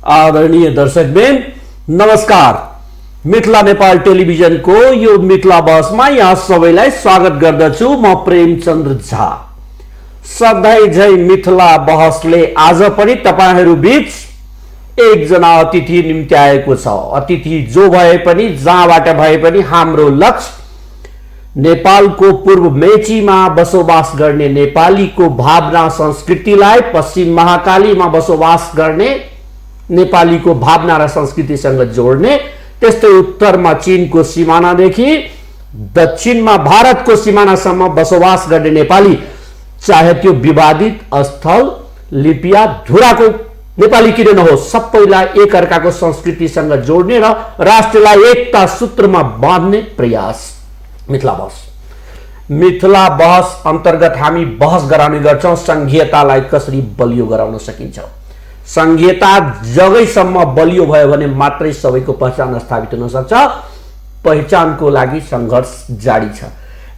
आदरणीय दर्शकवृन्द नमस्कार। मिथिला नेपाल टेलिभिजनको यो मिथिला बहसमा यहाँ सबैलाई स्वागत गर्दछु। म प्रेमचन्द्र झा। सधैँ झै मिथिला बहसले आज पनि तपाईहरू बीच एकजना अतिथि निम्ति आएको छ। अतिथि जो भए पनि जहाँबाट भए पनि हाम्रो लक्ष्य नेपालको पूर्व मेचीमा बसोबास गर्ने नेपालीको भावना संस्कृतिलाई पश्चिम महाकालीमा बसोबास गर्ने नेपालीको भावना र संस्कृतिसँग जोड्ने, त्यस्तै उत्तरमा चीनको सिमानादेखि दक्षिणमा भारतको सिमानासम्म बसोबास गर्ने नेपाली, चाहे त्यो विवादित स्थल लिपिया धुराको नेपाली किन नहोस्, सबैलाई एकअर्काको संस्कृतिसँग जोड्ने र राष्ट्रलाई एकता सूत्रमा बाँध्ने प्रयास। मिथिला मिथिला बहस अन्तर्गत हामी बहस गराउने गर्छौं संघीयतालाई कसरी बलियो गराउन सकिन्छ। संघीयता जगैसम्म बलियो भयो भने मात्रै सबैको पहिचान स्थापित हुन सक्छ। पहिचानको लागि संघर्ष जारी छ।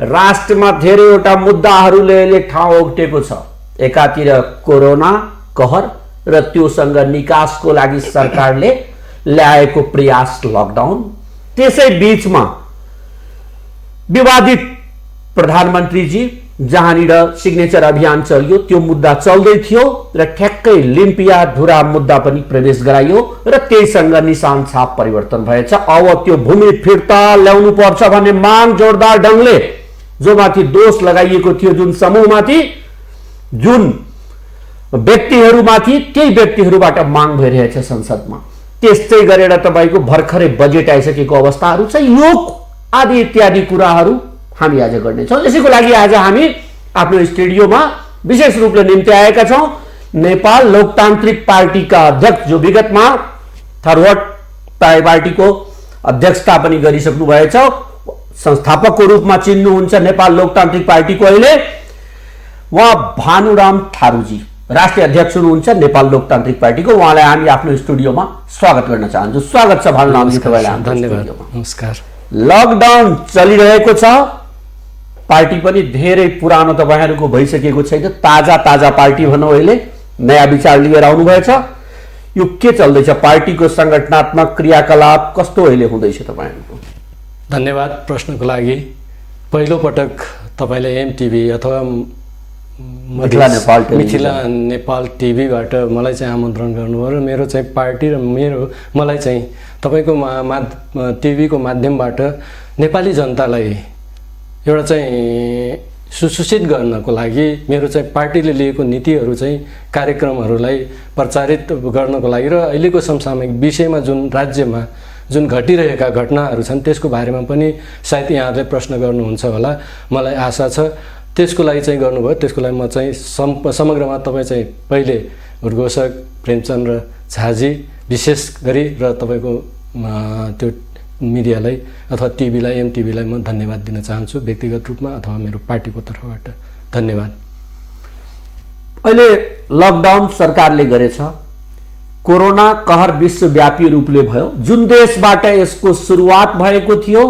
राष्ट्रमा धेरैवटा मुद्दाहरूले अहिले ठाउँ ओगटेको छ। एकातिर कोरोना कहर र त्योसँग निकासको लागि सरकारले ल्याएको प्रयास लकडाउन, त्यसै बीचमा विवादित प्रधानमन्त्रीजी जहाँनिर सिग्नेचर अभियान चल्यो त्यो मुद्दा चल्दै थियो र ठ्याक्कै लिम्पिया धुरा मुद्दा पनि प्रवेश गराइयो र त्यहीसँग निशान छाप परिवर्तन भएछ। अब त्यो भूमि फिर्ता ल्याउनु पर्छ भन्ने माग जोरदार ढङ्गले जो माथि दोष लगाइएको थियो, जुन समूहमाथि, जुन व्यक्तिहरूमाथि, त्यही व्यक्तिहरूबाट माग भइरहेछ संसदमा। त्यस्तै गरेर तपाईको भर्खरै बजेट आइसकेको अवस्थाहरू छ। यो आदि इत्यादि कुराहरू हामी आज गर्नेछौँ। यसैको लागि आज हामी आफ्नो स्टुडियोमा विशेष रूपले निम्ति आएका छौँ नेपाल लोकतान्त्रिक पार्टीका अध्यक्ष, जो विगतमा थरवट पार्टीको अध्यक्षता पनि गरिसक्नु भएछ, संस्थापकको रूपमा चिन्नुहुन्छ नेपाल लोकतान्त्रिक पार्टीको। अहिले उहाँ भानुराम थारूजी राष्ट्रिय अध्यक्ष हुनुहुन्छ नेपाल लोकतान्त्रिक पार्टीको। उहाँलाई हामी आफ्नो स्टुडियोमा स्वागत गर्न चाहन्छु। स्वागत छ भानुरामजी तपाईलाई। धन्यवाद। नमस्कार। लकडाउन चलिरहेको छ। पार्टी पनि धेरै पुरानो तपाईहरूको भइसकेको छैन, ताजा ताजा पार्टी भनौँ, अहिले नयाँ विचार लिएर आउनुभएछ। यो के चल्दैछ? पार्टीको संगठनात्मक क्रियाकलाप कस्तो अहिले हुँदैछ तपाईहरूको? धन्यवाद प्रश्नको लागि। पहिलो पटक तपाईले एमटिभी अथवा मिथिला नेपाल टिभीबाट मलाई चाहिँ आमन्त्रण गर्नुभयो र मेरो चाहिँ पार्टी र मलाई चाहिँ तपाईको टिभीको माध्यमबाट नेपाली जनतालाई एउटा चाहिँ सुसूचित गर्नको लागि, मेरो चाहिँ पार्टीले लिएको नीतिहरू चाहिँ कार्यक्रमहरूलाई प्रचारित गर्नको लागि र अहिलेको समसामयिक विषयमा जुन राज्यमा जुन घटिरहेका घटनाहरू छन् त्यसको बारेमा पनि सायद यहाँहरूले प्रश्न गर्नुहुन्छ होला, मलाई आशा छ। त्यसको लागि चाहिँ गर्नुभयो। त्यसको लागि म चाहिँ समग्रमा तपाईँ चाहिँ पहिले उद्घोषक प्रेमचन्द्र झाजी विशेष गरी र तपाईँको त्यो मिडियालाई अथवा टिभीलाई, एमटिभीलाई म धन्यवाद दिन चाहन्छु व्यक्तिगत रूपमा अथवा मेरो पार्टीको तर्फबाट। धन्यवाद। अहिले लकडाउन सरकारले गरेछ। कोरोना कहर विश्वव्यापी रूपले भयो। जुन देशबाट यसको सुरुवात भएको थियो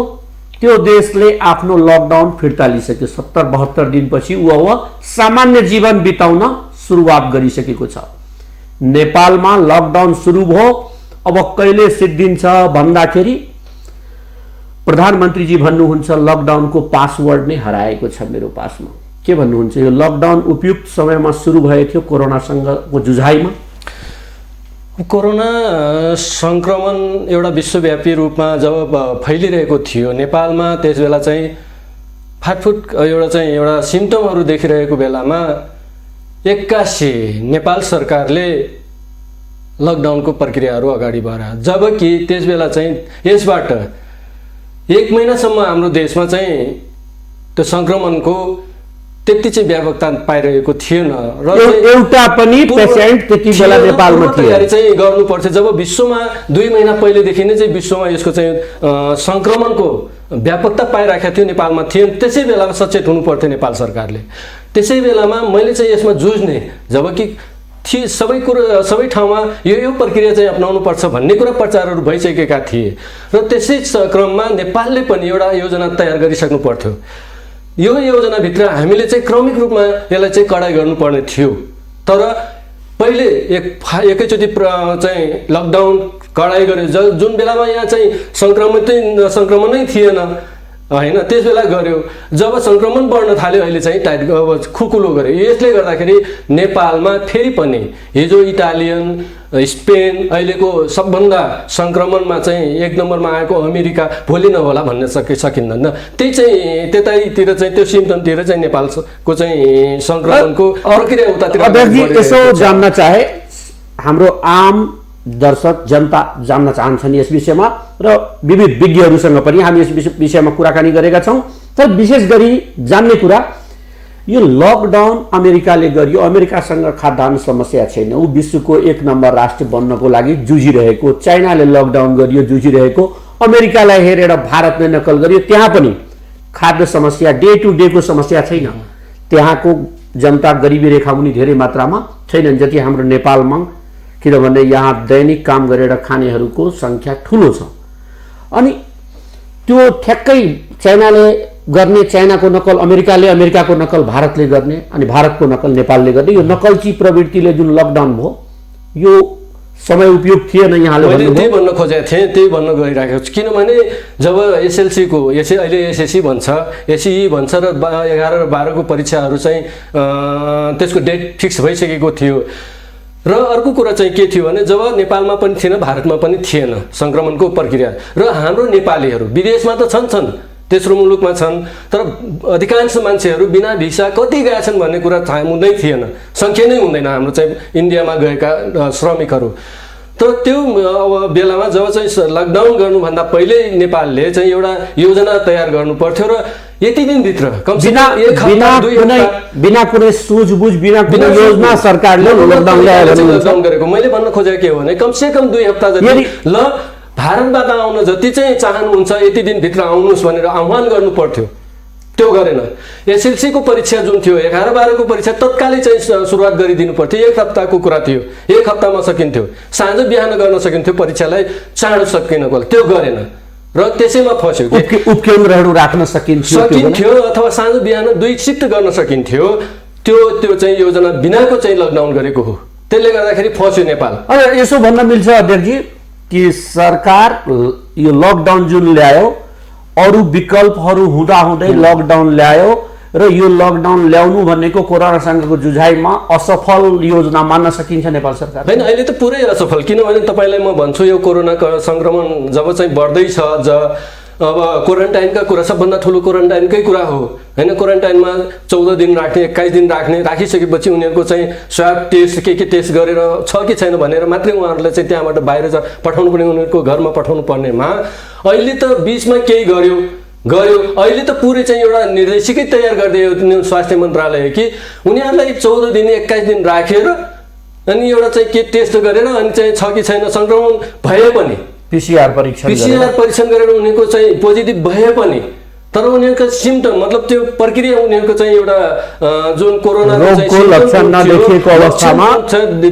त्यो देशले आफ्नो लकडाउन फिर्ता लिइसक्यो। 70-72 दिनपछि ऊ सामान्य जीवन बिताउन सुरुवात गरिसकेको छ। नेपालमा लकडाउन सुरु भयो। अब कहिले सिद्धिन्छ भन्दाखेरि प्रधानमन्त्रीजी भन्नुहुन्छ लकडाउनको पासवर्ड नै हराएको छ मेरो पासमा। के भन्नुहुन्छ? यो लकडाउन उपयुक्त समयमा सुरु भएको थियो कोरोनासँगको जुझाइमा। कोरोना संक्रमण एउटा विश्वव्यापी रूपमा जब फैलिरहेको थियो नेपालमा, त्यसबेला चाहिँ फाटफुट एउटा सिम्टमहरू देखिरहेको बेलामा एक्कासी नेपाल सरकारले लकडाउनको प्रक्रियाहरू अगाडि बढायो। जबकि त्यसबेला चाहिँ यसबाट 1 महिनासम्म हाम्रो देशमा चाहिँ त्यो संक्रमणको त्यति चाहिँ व्यापकता पाइरहेको थिएन र एउटा पनि पेशेन्ट त्यति बेला नेपालमा तयारी चाहिँ गर्नुपर्छ। जब विश्वमा 2 महिना पहिलेदेखि नै चाहिँ विश्वमा यसको चाहिँ संक्रमणको व्यापकता पाइराखेको थियो, नेपालमा थिएन। त्यसै बेलामा सचेत हुनु पर्थ्यो नेपाल सरकारले। त्यसै बेलामा मैले चाहिँ यसमा जुझ्ने, जबकि सबै ठाउँमा यो प्रक्रिया चाहिँ अपनाउनु पर्छ भन्ने कुरा प्रचारहरू भइसकेका थिए र त्यसै क्रममा नेपालले पनि एउटा योजना तयार गरिसक्नु पर्थ्यो। यो योजनाभित्र हामीले चाहिँ क्रमिक रूपमा यसलाई चाहिँ कडाइ गर्नुपर्ने थियो। तर पहिले एकैचोटि चाहिँ लकडाउन कडाइ गर्यो, जुन बेलामा यहाँ चाहिँ सङ्क्रमणै थिएन होइन, त्यस बेला गर्यो। जब सङ्क्रमण बढ्न थाल्यो अहिले चाहिँ टाइट अब खुकुलो गर्यो। यसले गर्दाखेरि नेपालमा फेरि पनि हिजो इटालियन, स्पेन, अहिलेको सबभन्दा सङ्क्रमणमा चाहिँ 1 नम्बरमा आएको अमेरिका भोलि नहोला भन्न सकिँदैन। त्यही चाहिँ त्यतैतिर चाहिँ त्यो सिम्टमतिर चाहिँ नेपालको चाहिँ सङ्क्रमणको प्रक्रिया उतातिर। यसो जान्न चाहे हाम्रो आम दर्शक जनता जान्न चाहन्छन् यस विषयमा, र विविध विज्ञहरूसँग पनि हामी यस विषयमा कुराकानी गरेका छौँ। तर विशेष गरी जान्ने कुरा यो लकडाउन अमेरिकाले गरियो। अमेरिकासँग खाद्यान्न समस्या छैन, ऊ विश्वको 1 नम्बर राष्ट्र बन्नको लागि जुझिरहेको। चाइनाले लकडाउन गरियो, जुझिरहेको। अमेरिकालाई हेरेर भारतले नकल गरियो, त्यहाँ पनि खाद्य समस्या, डे टु डेको समस्या छैन। त्यहाँको जनता गरिबी रेखा मुनि धेरै मात्रामा छैनन् जति हाम्रो नेपालमा, किनभने यहाँ दैनिक काम गरेर खानेहरूको सङ्ख्या ठुलो छ। अनि त्यो ठ्याक्कै चाइनाले गर्ने, चाइनाको नकल अमेरिकाले, अमेरिकाको नकल भारतले गर्ने, अनि भारतको नकल नेपालले गर्ने, यो नकलची प्रवृत्तिले जुन लकडाउन भयो यो समय उपयोग थिएन। यहाँले त्यही भन्न खोजेको थिएँ, त्यही भन्न गइरहेको छु। किनभने जब एसएलसीको अहिले एसएससी भन्छ, एसई भन्छ र 11 र 12को परीक्षाहरू चाहिँ त्यसको डेट फिक्स भइसकेको थियो। र अर्को कुरा चाहिँ के थियो भने जब नेपालमा पनि थिएन, भारतमा पनि थिएन सङ्क्रमणको प्रक्रिया, र हाम्रो नेपालीहरू विदेशमा त छन्, तेस्रो मुलुकमा छन्, तर अधिकांश मान्छेहरू बिना भिसा कति गएछन् भन्ने कुरा थाहा हुँदै थिएन, सङ्ख्या नै हुँदैन हाम्रो चाहिँ इन्डियामा गएका श्रमिकहरू। तर त्यो बेलामा जब चाहिँ लकडाउन गर्नुभन्दा पहिले नेपालले चाहिँ एउटा योजना तयार गर्नु पर्थ्यो, र यति दिनभित्र बिना कुनै सुझबुझ, बिना कुनै योजना सरकारले लकडाउन गरेको। मैले भन्न खोजेको के हो भने कमसेकम 2 हप्ता जति ल भारतबाट आउन जति चाहिँ चाहनुहुन्छ यति दिनभित्र आउनुहोस् भनेर आह्वान गर्नु पर्थ्यो, त्यो गरेन। एसएलसीको परीक्षा जुन थियो, 11 12को परीक्षा तत्कालै चाहिँ सुरुवात गरिदिनु पर्थ्यो। 1 हप्ताको कुरा थियो, 1 हप्तामा सकिन्थ्यो, साँझ बिहान गर्न सकिन्थ्यो, परीक्षालाई चाँडो सकिनको त्यो गरेन र त्यसैमा फस्यो। उपकेन्द्रहरू राख्न सकिन्थ्यो अथवा साँझ बिहान 2 शिफ्ट गर्न सकिन्थ्यो, त्यो चाहिँ योजना बिनाको चाहिँ लकडाउन गरेको हो। त्यसले गर्दाखेरि फस्यो नेपाल। यसो भन्न मिल्छ अध्यक्षजी कि सरकार यो लकडाउन जुन ल्यायो, अरू विकल्पहरू हुँदाहुँदै लकडाउन ल्यायो, र यो लकडाउन ल्याउनु भनेको कोरोनासँगको जुझाइमा असफल योजना मान्न सकिन्छ नेपाल सरकार? होइन, अहिले त पुरै असफल। किनभने तपाईँलाई म भन्छु यो कोरोना सङ्क्रमण जब चाहिँ बढ्दैछ, अब क्वारेन्टाइनका कुरा सबभन्दा ठुलो क्वारेन्टाइनकै कुरा हो होइन। क्वारेन्टाइनमा 14 दिन राख्ने, 21 दिन राख्ने, राखिसकेपछि उनीहरूको चाहिँ स्वाब टेस्ट के टेस्ट गरेर छ कि छैन भनेर मात्रै उहाँहरूलाई चाहिँ त्यहाँबाट बाहिर पठाउनु पर्ने, उनीहरूको घरमा पठाउनु पर्नेमा अहिले त बिचमा केही गर्यो। अहिले त पुरै चाहिँ एउटा निर्देशिकै तयार गरिदियो स्वास्थ्य मन्त्रालय कि उनीहरूलाई 14 दिन 21 दिन राखेर अनि एउटा चाहिँ के टेस्ट गरेर अनि चाहिँ छ कि छैन सङ्क्रमण भए पनि पीसीआर परीक्षण गरेर उनीहरूको चाहिँ पोजिटिभ भए पनि, तर उनीहरूको सिम्टम मतलब त्यो प्रक्रिया उनीहरूको चाहिँ एउटा जुन कोरोनाको चाहिँ लक्षण नदेखिएको अवस्थामा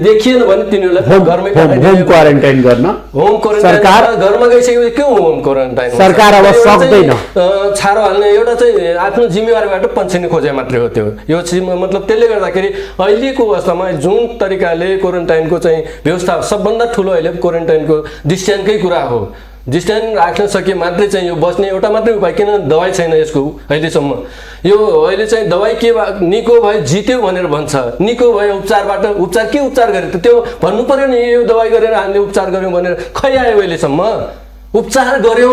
देखिएन भने तिनीहरूलाई घरमै होम क्वारेन्टाइन गर्न, होम क्वारेन्टाइन घरमा गइसकेपछि के होम क्वारेन्टाइन सरकार अब सक्दैन छारो हाल्ने, एउटा चाहिँ आफ्नो जिम्मेवारीबाट पन्छिने खोजे मात्रै हो त्यो। यो मतलब त्यसले गर्दाखेरि अहिलेको अवस्थामा जुन तरिकाले क्वारेन्टाइनको चाहिँ व्यवस्था सबभन्दा ठुलो अहिले क्वारेन्टाइनको डिस्टेन्सकै कुरा हो। डिस्टेन्स राख्न सके मात्रै चाहिँ यो बस्ने एउटा मात्रै उपाय, किन दबाई छैन यसको अहिलेसम्म। यो अहिले चाहिँ दबाई के निको भयो जित्यो भनेर भन्छ, निको भयो उपचारबाट। उपचार के उपचार गरे त त्यो भन्नु पर्यो नि, यो दबाई गरेर हामीले उपचार गऱ्यौँ भनेर खै आयो अहिलेसम्म। उपचार गऱ्यो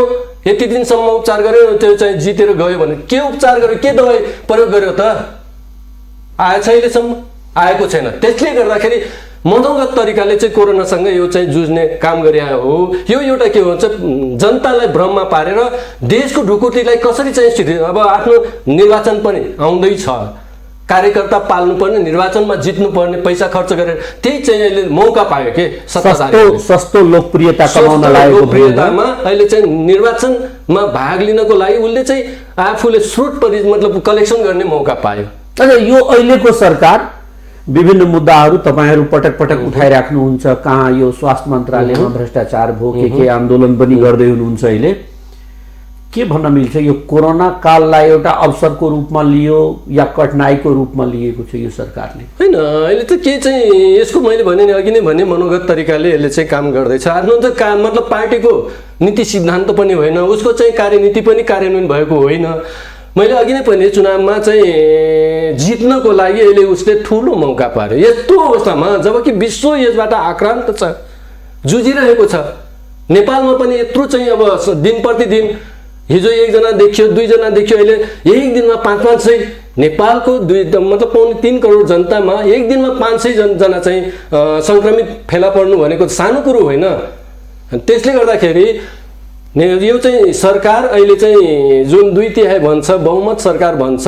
यति दिनसम्म उपचार गऱ्यो, त्यो चाहिँ जितेर गयो भने के उपचार गर्यो, के दबाई प्रयोग गर्यो त? आएछ अहिलेसम्म? आएको छैन। त्यसले गर्दाखेरि मनोगत तरिकाले चाहिँ कोरोनासँग यो चाहिँ जुझ्ने काम गरे हो। यो एउटा के भन्छ जनतालाई भ्रममा पारेर देशको ढुकुटीलाई कसरी चाहिँ स्थिति, अब आफ्नो निर्वाचन पनि आउँदैछ, कार्यकर्ता पाल्नु पर्ने, निर्वाचनमा जित्नु पर्ने, पैसा खर्च गरेर त्यही चाहिँ अहिले मौका पायो के सस्तो लोकप्रियता कमाउन लागेको लोकप्रियतामा अहिले चाहिँ निर्वाचनमा भाग लिनको लागि उसले चाहिँ आफूले स्रोत मतलब कलेक्सन गर्ने मौका पायो। यो अहिलेको सरकार विभिन्न मुद्दाहरू तपाईहरू पटक पटक उठाइराख्नुहुन्छ, कहाँ यो स्वास्थ्य मन्त्रालयमा भ्रष्टाचार भयो, के आन्दोलन पनि गर्दै हुनुहुन्छ अहिले। के भन्न मिल्छ यो कोरोना काललाई एउटा अवसरको रूपमा लियो या कठिनाइको रूपमा लिएको छ यो सरकारले? होइन, अहिले त के चाहिँ यसको मैले भने नि अघि नै भने मनोगत तरिकाले यसले चाहिँ काम गर्दैछ। आफ्नो त काम मतलब पार्टीको नीति सिद्धान्त पनि होइन, उसको चाहिँ कार्यनीति पनि कार्यान्वयन भएको होइन। मैले अघि नै भने चुनावमा चाहिँ जित्नको लागि अहिले उसले ठुलो मौका पार्यो। यस्तो अवस्थामा जबकि विश्व यसबाट आक्रान्त छ, जुझिरहेको छ, नेपालमा पनि यत्रो चाहिँ अब दिन प्रतिदिन हिजो 1 जना देखियो, 2 जना देखियो, अहिले एक दिनमा 500 नेपालको मतलब 3.25 करोड जनतामा एक दिनमा 500 जना चाहिँ संक्रमित फेला पर्नु भनेको सानो कुरो होइन। त्यसले गर्दाखेरि यो चाहिँ सरकार अहिले चाहिँ जुन 2/3 भन्छ बहुमत सरकार भन्छ,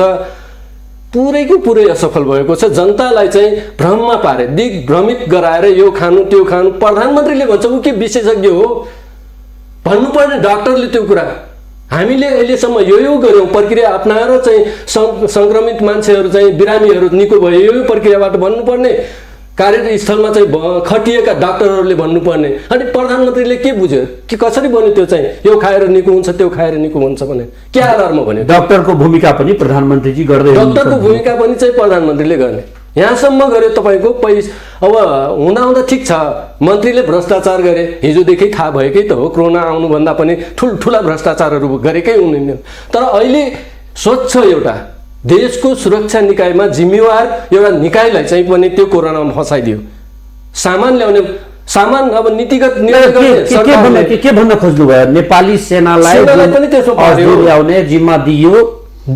पुरैको पुरै असफल भएको छ। जनतालाई चाहिँ भ्रममा पारे, दिग्भ्रमित गराएर यो खानु त्यो खानु। प्रधानमन्त्रीले भन्छ ऊ के विशेषज्ञ हो? भन्नुपर्ने डाक्टरले त्यो कुरा। हामीले अहिलेसम्म यो गऱ्यौँ, प्रक्रिया अपनाएर चाहिँ सङ्क्रमित मान्छेहरू चाहिँ बिरामीहरू निको भयो, यो प्रक्रियाबाट भन्नुपर्ने। कार्यस्थलमा चाहिँ खटिएका डाक्टरहरूले भन्नुपर्ने। अनि प्रधानमन्त्रीले के बुझ्यो कि कसरी भन्यो त्यो चाहिँ यो खाएर निको हुन्छ त्यो खाएर निको हुन्छ भने के आधारमा भन्यो? डाक्टरको भूमिका पनि प्रधानमन्त्रीजी गर्दै हुनुहुन्छ। डाक्टरको भूमिका पनि चाहिँ प्रधानमन्त्रीले गर्ने। यहाँसम्म गर्यो तपाईँको अब हुँदा ठिक छ, मन्त्रीले भ्रष्टाचार गरे, हिजोदेखि थाहा भएकै त हो। कोरोना आउनुभन्दा पनि ठुल्ठुला भ्रष्टाचारहरू गरेकै हुनुहुन्न। तर अहिले स्वच्छ एउटा देशको सुरक्षा निकायमा जिम्मेवार एउटा निकायलाई चाहिँ पनि त्यो कोरोनामा फसाइदियो। सामान अब नीतिगत निर्णय के भन्न खोज्नु भयो? नेपाली सेनालाई पनि त्यसो ल्याउने जिम्मा दियो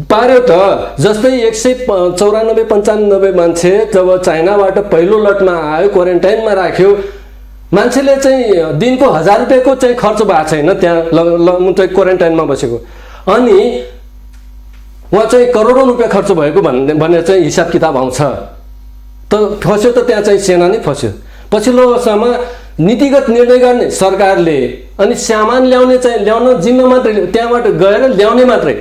पार्यो त। जस्तै 194-95 मान्छे जब चाइनाबाट पहिलो लटमा आयो, क्वारेन्टाइनमा राख्यो, मान्छेले चाहिँ दिनको 1000 रुपियाँको चाहिँ खर्च भएको छैन त्यहाँ क्वारेन्टाइनमा बसेको। अनि उहाँ चाहिँ करोडौँ रुपियाँ खर्च भएको भनेर चाहिँ हिसाब किताब आउँछ त। फस्यो त त्यहाँ चाहिँ सेना नै फस्यो। पछिल्लो वर्षमा नीतिगत निर्णय गर्ने सरकारले, अनि सामान ल्याउने चाहिँ ल्याउन जिम्मा मात्रै, त्यहाँबाट गएर ल्याउने मात्रै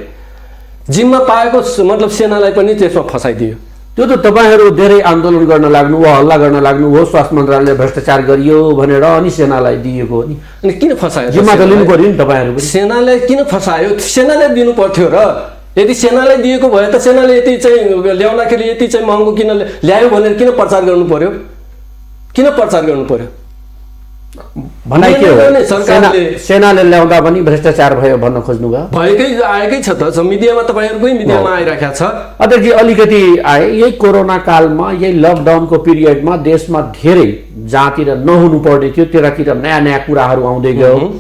जिम्मा पाएको मतलब सेनालाई पनि त्यसमा फसाइदियो। त्यो त तपाईँहरू धेरै आन्दोलन गर्न लाग्नु हो, हल्ला गर्न लाग्नु हो, स्वास्थ्य मन्त्रालयले भ्रष्टाचार गरियो भनेर अनि सेनालाई दिएको हो नि। अनि किन फसायो? जिम्मा त लिनु पर्यो नि तपाईँहरू। सेनालाई किन फसायो? सेनालाई दिनु पर्थ्यो र। यदि सेनालाई दिएको भए त सेनाले यति चाहिँ ल्याउँदाखेरि यति चाहिँ महँगो किन ल्यायो भनेर किन प्रचार गर्नु पर्यो? किन प्रचार गर्नु पर्यो? भनाइ के हो? सेनाले ल्याउँदा पनि भ्रष्टाचार भयो भन्न खोज्नु भयो? भएकै आएकै छ त, मिडियामा तपाईँहरूकै मिडियामा आइराखेको छ। अध्यक्षजी अलिकति आए, यही कोरोना कालमा, यही लकडाउनको पिरियडमा देशमा धेरै जहाँतिर नहुनु पर्ने थियो त्यतातिर नयाँ नयाँ कुराहरू आउँदै गयो।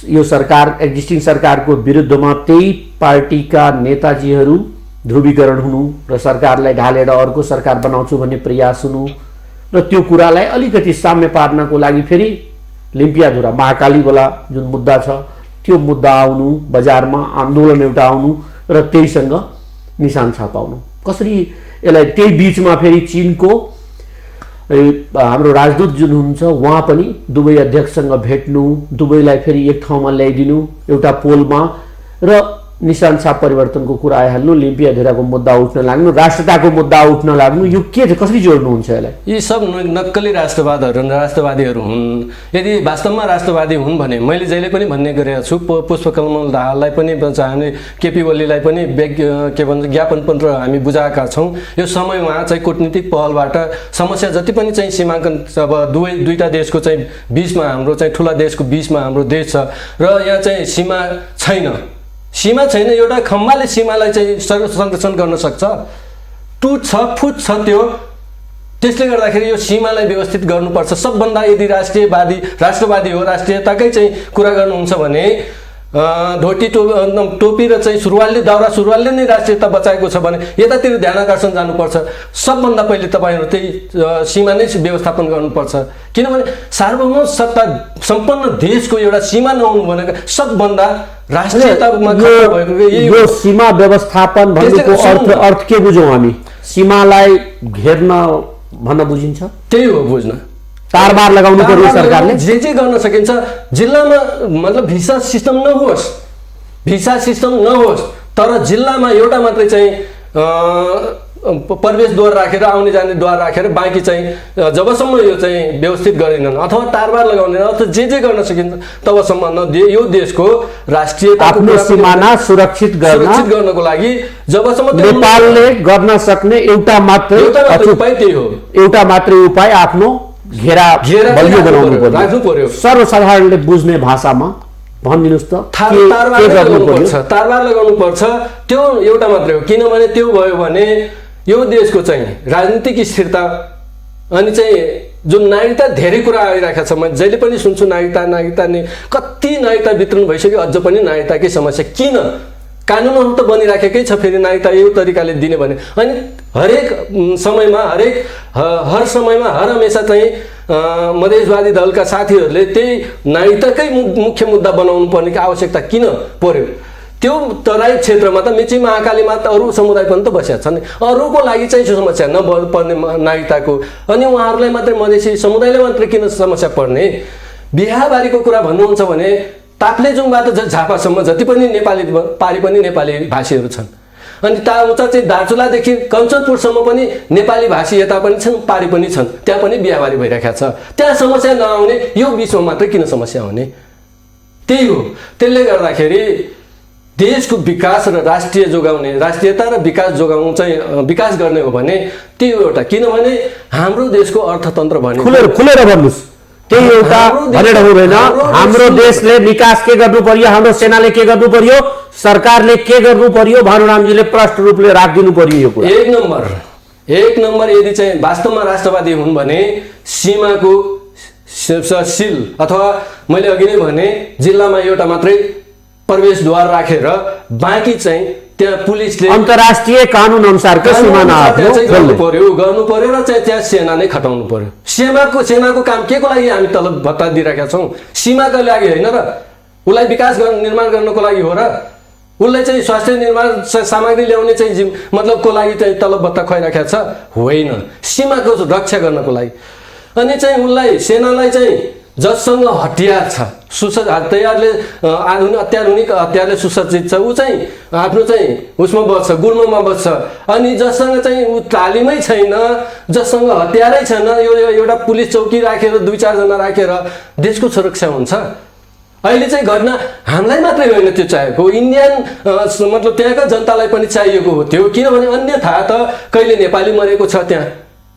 यो सरकार, एक्जिस्टिङ सरकारको विरुद्धमा त्यही पार्टीका नेताजीहरू ध्रुवीकरण हुनु र सरकारलाई ढालेर अर्को सरकार बनाउँछु भन्ने प्रयास हुनु र त्यो कुरालाई अलिकति साम्य पार्नको लागि फेरि लिम्पियाधुरा महाकालीवाला जुन मुद्दा छ त्यो मुद्दा आउनु, बजारमा आन्दोलन एउटा आउनु र त्यहीसँग निशान छापाउनु। कसरी यसलाई त्यही बिचमा फेरि चीनको हाम्रो राजदूत जुन हुनुहुन्छ उहाँ पनि दुबई अध्यक्षसँग भेट्नु, दुबईलाई फेरि एक ठाउँमा ल्याइदिनु एउटा पोलमा र निशान छाप परिवर्तनको कुरा आइहाल्नु, लिम्पियाधुराको मुद्दा उठ्न लाग्नु, राष्ट्रताको मुद्दा उठ्न लाग्नु, यो के कसरी जोड्नुहुन्छ यसलाई? यी सब नक्कली राष्ट्रवादीहरू हुन्। यदि वास्तवमा राष्ट्रवादी हुन् भने मैले जहिले पनि भन्ने गरेको छु, पुष्पकमल दाहाललाई पनि हामीले केपी ओलीलाई पनि के भन्छ ज्ञापन पत्र हामी बुझाएका छौँ। यो समयमा चाहिँ कूटनीतिक पहलबाट समस्या जति पनि चाहिँ सीमाङ्कन अब दुईटा देशको चाहिँ बिचमा, हाम्रो चाहिँ ठुला देशको बिचमा हाम्रो देश छ र यहाँ चाहिँ सीमा छैन। एउटा खम्बाले सीमालाई चाहिँ संरक्षण गर्न सक्छ? टुट छ, फुट छ त्यो। त्यसले गर्दाखेरि यो सीमालाई व्यवस्थित गर्नुपर्छ। सबभन्दा यदि राष्ट्रवादी हो, राष्ट्रियताकै चाहिँ कुरा गर्नुहुन्छ भने धोती टोपी र चाहिँ दाउरा सुरुवालले नै राष्ट्रियता बचाएको छ भने यतातिर ध्यान आकर्षण जानुपर्छ। सबभन्दा पहिले तपाईँहरू त्यही सीमा नै व्यवस्थापन गर्नुपर्छ। किनभने सार्वभौम सत्ता सम्पन्न देशको एउटा सीमा नहुनु भनेको सबभन्दा राष्ट्रियतामा भएको यो सीमा व्यवस्थापन भनेको अर्थ के बुझौँ हामी? सीमालाई घेर्न भन्न बुझिन्छ? त्यही हो बुझ्न। तारबार लगाउनु पर्यो सरकारले। जे गर्न सकिन्छ जिल्लामा, मतलब भिसा सिस्टम नहोस् तर जिल्लामा एउटा मात्रै चाहिँ प्रवेशद्वार राखेर आउने जाने द्वार राखेर बाँकी चाहिँ जबसम्म यो चाहिँ व्यवस्थित गरिँदैन अथवा तारबार लगाउँदैन अथवा जे गर्न सकिन्छ तबसम्म यो देशको राष्ट्रियताको आफ्नो सिमाना सुरक्षित गर्नको लागि जबसम्म नेपालले गर्न सक्ने एउटा मात्रै उपाय त्यही हो। एउटा मात्रै उपाय आफ्नो घेरा बलियो बनाउनु राख्नु पर्यो। सर्वसाधारणले बुझ्ने भाषामा भनिदिनुहोस् त तारबार लगाउनु पर्छ। त्यो एउटा मात्रै हो, किनभने त्यो भयो भने यो देशको चाहिँ राजनीतिक स्थिरता अनि चाहिँ जुन नागरिकता धेरै कुरा आइरहेको छ। म जहिले पनि सुन्छु नागरिकता नि कति नागरिकता वितरण भइसक्यो, अझ पनि नागरिकताकै समस्या। किन? कानुनहरू त बनिराखेकै छ फेरि नागरिकता यो तरिकाले दिने भने। अनि हरेक समयमा हर समयमा हर हमेसा चाहिँ मधेसवादी दलका साथीहरूले त्यही नागरिकताकै मुख्य मुद्दा बनाउनु पर्ने आवश्यकता किन पर्यो? त्यो तराई क्षेत्रमा त मेची महाकालीमा त अरू समुदाय पनि त बसेका छन्, अरूको लागि चाहिँ समस्या नपर्ने नागरिकताको। अनि उहाँहरूलाई मात्रै मधेसी समुदायले मात्रै किन समस्या पर्ने? बिहाबारीको कुरा भन्नुहुन्छ भने ताप्लेजुङबाट झापासम्म जति पनि नेपाली पारी पनि नेपाली भाषीहरू छन्। अनि उता चाहिँ दार्चुलादेखि कञ्चनपुरसम्म पनि नेपाली भाषी यता पनि छन्, पारी पनि छन्, त्यहाँ पनि बिहाबारी भइरहेको छ। त्यहाँ समस्या नआउने यो बिचमा मात्रै किन समस्या हुने? त्यही हो। त्यसले गर्दाखेरि देशको विकास र राष्ट्रियता र विकास जोगाउनु चाहिँ विकास गर्ने हो भने त्यो एउटा, किनभने हाम्रो देशको अर्थतन्त्र भने खुलेर भन्नुहोस् त्यही एउटा भनेर हुँदैन। हाम्रो देशले विकास के गर्नु पर्यो, हाम्रो सेनाले के गर्नु पर्यो, सरकारले के गर्नु पर्यो, भानुरामजीले प्रष्ट रूपले राखिदिनु पर्यो यो कुरा। एक नम्बर यदि चाहिँ वास्तवमा राष्ट्रवादी हुन् भने सीमाको सिल अथवा मैले अघि नै भने जिल्लामा एउटा मात्रै प्रवेशद्वार राखेर बाँकी चाहिँ त्यहाँ पुलिसले अन्तर्राष्ट्रिय कानुन अनुसारको सिमाना गर्नु पर्यो र चाहिँ त्यहाँ सेना नै खटाउनु पर्यो। सेनाको काम के को लागि हामी तलब भत्ता दिइरहेका छौँ? सीमाको लागि होइन र, उसलाई विकास निर्माण गर्नको लागि हो र, उसलाई चाहिँ स्वास्थ्य निर्माण सामग्री ल्याउने चाहिँ मतलबको लागि चाहिँ तलब भत्ता खुवाइरहेको छ होइन, सीमाको रक्षा गर्नको लागि। अनि चाहिँ उसलाई सेनालाई चाहिँ जससँग हतियार छ अत्याधुनिक हतियारले सुसज्जित छ ऊ चाहिँ आफ्नो चाहिँ उसमा बस्छ, गुल्ममा बस्छ। अनि जससँग चाहिँ ऊ तालिमै छैन, जससँग हतियारै छैन, यो एउटा पुलिस चौकी राखेर 2-4 जना राखेर देशको सुरक्षा हुन्छ? अहिले चाहिँ घटना हामीलाई मात्रै होइन त्यो चाहिएको, इन्डियन मतलब त्यहाँका जनतालाई पनि चाहिएको हो त्यो। किनभने अन्यथा त कहिले नेपाली मरेको छ त्यहाँ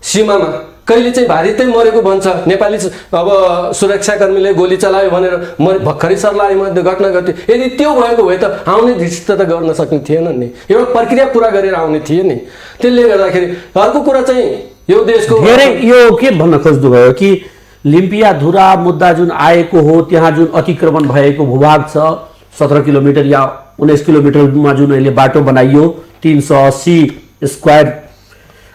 सीमामा, कहिले चाहिँ भारतै मरेको भन्छ, नेपाली अब सुरक्षाकर्मीले गोली चलायो भनेर भर्खरै सर्लाहीमा घटना घट्यो। यदि त्यो भएको भए त आउने दृष्टि त गर्न सक्ने थिएन नि, एउटा प्रक्रिया पुरा गरेर आउने थिए नि। त्यसले गर्दाखेरि अर्को कुरा चाहिँ यो देशको धेरै यो के भन्न खोज्नु भयो कि लिम्पियाधुरा मुद्दा जुन आएको हो, त्यहाँ जुन अतिक्रमण भएको भूभाग छ 17 किलोमिटर या 19 किलोमिटरमा जुन अहिले बाटो बनाइयो 380 स्क्वायर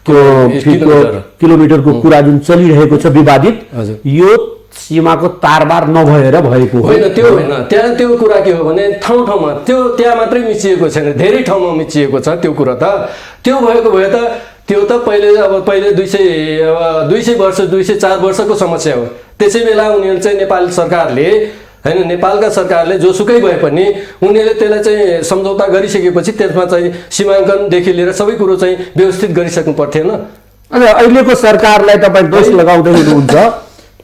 किलोमिटरको कुरा जुन चलिरहेको छ विवादित, यो सीमाको तारबार नभएर भएको होइन। त्यो होइन, त्यहाँ त्यो कुरा के हो भने ठाउँमा त्यहाँ मात्रै मिचिएको छैन, धेरै ठाउँमा मिचिएको छ त्यो कुरा। त त्यो भएको भए त त्यो त पहिले 200 वर्ष 204 वर्षको समस्या हो। त्यसै बेला उनीहरू चाहिँ नेपाल सरकारले होइन, नेपालका सरकारले जोसुकै भए पनि उनीहरूले त्यसलाई चाहिँ सम्झौता गरिसकेपछि त्यसमा चाहिँ सीमाङ्कनदेखि लिएर सबै कुरो चाहिँ व्यवस्थित गरिसक्नु पर्थेन। अनि अहिलेको सरकारलाई तपाईँ दोष लगाउँदै हुनुहुन्छ,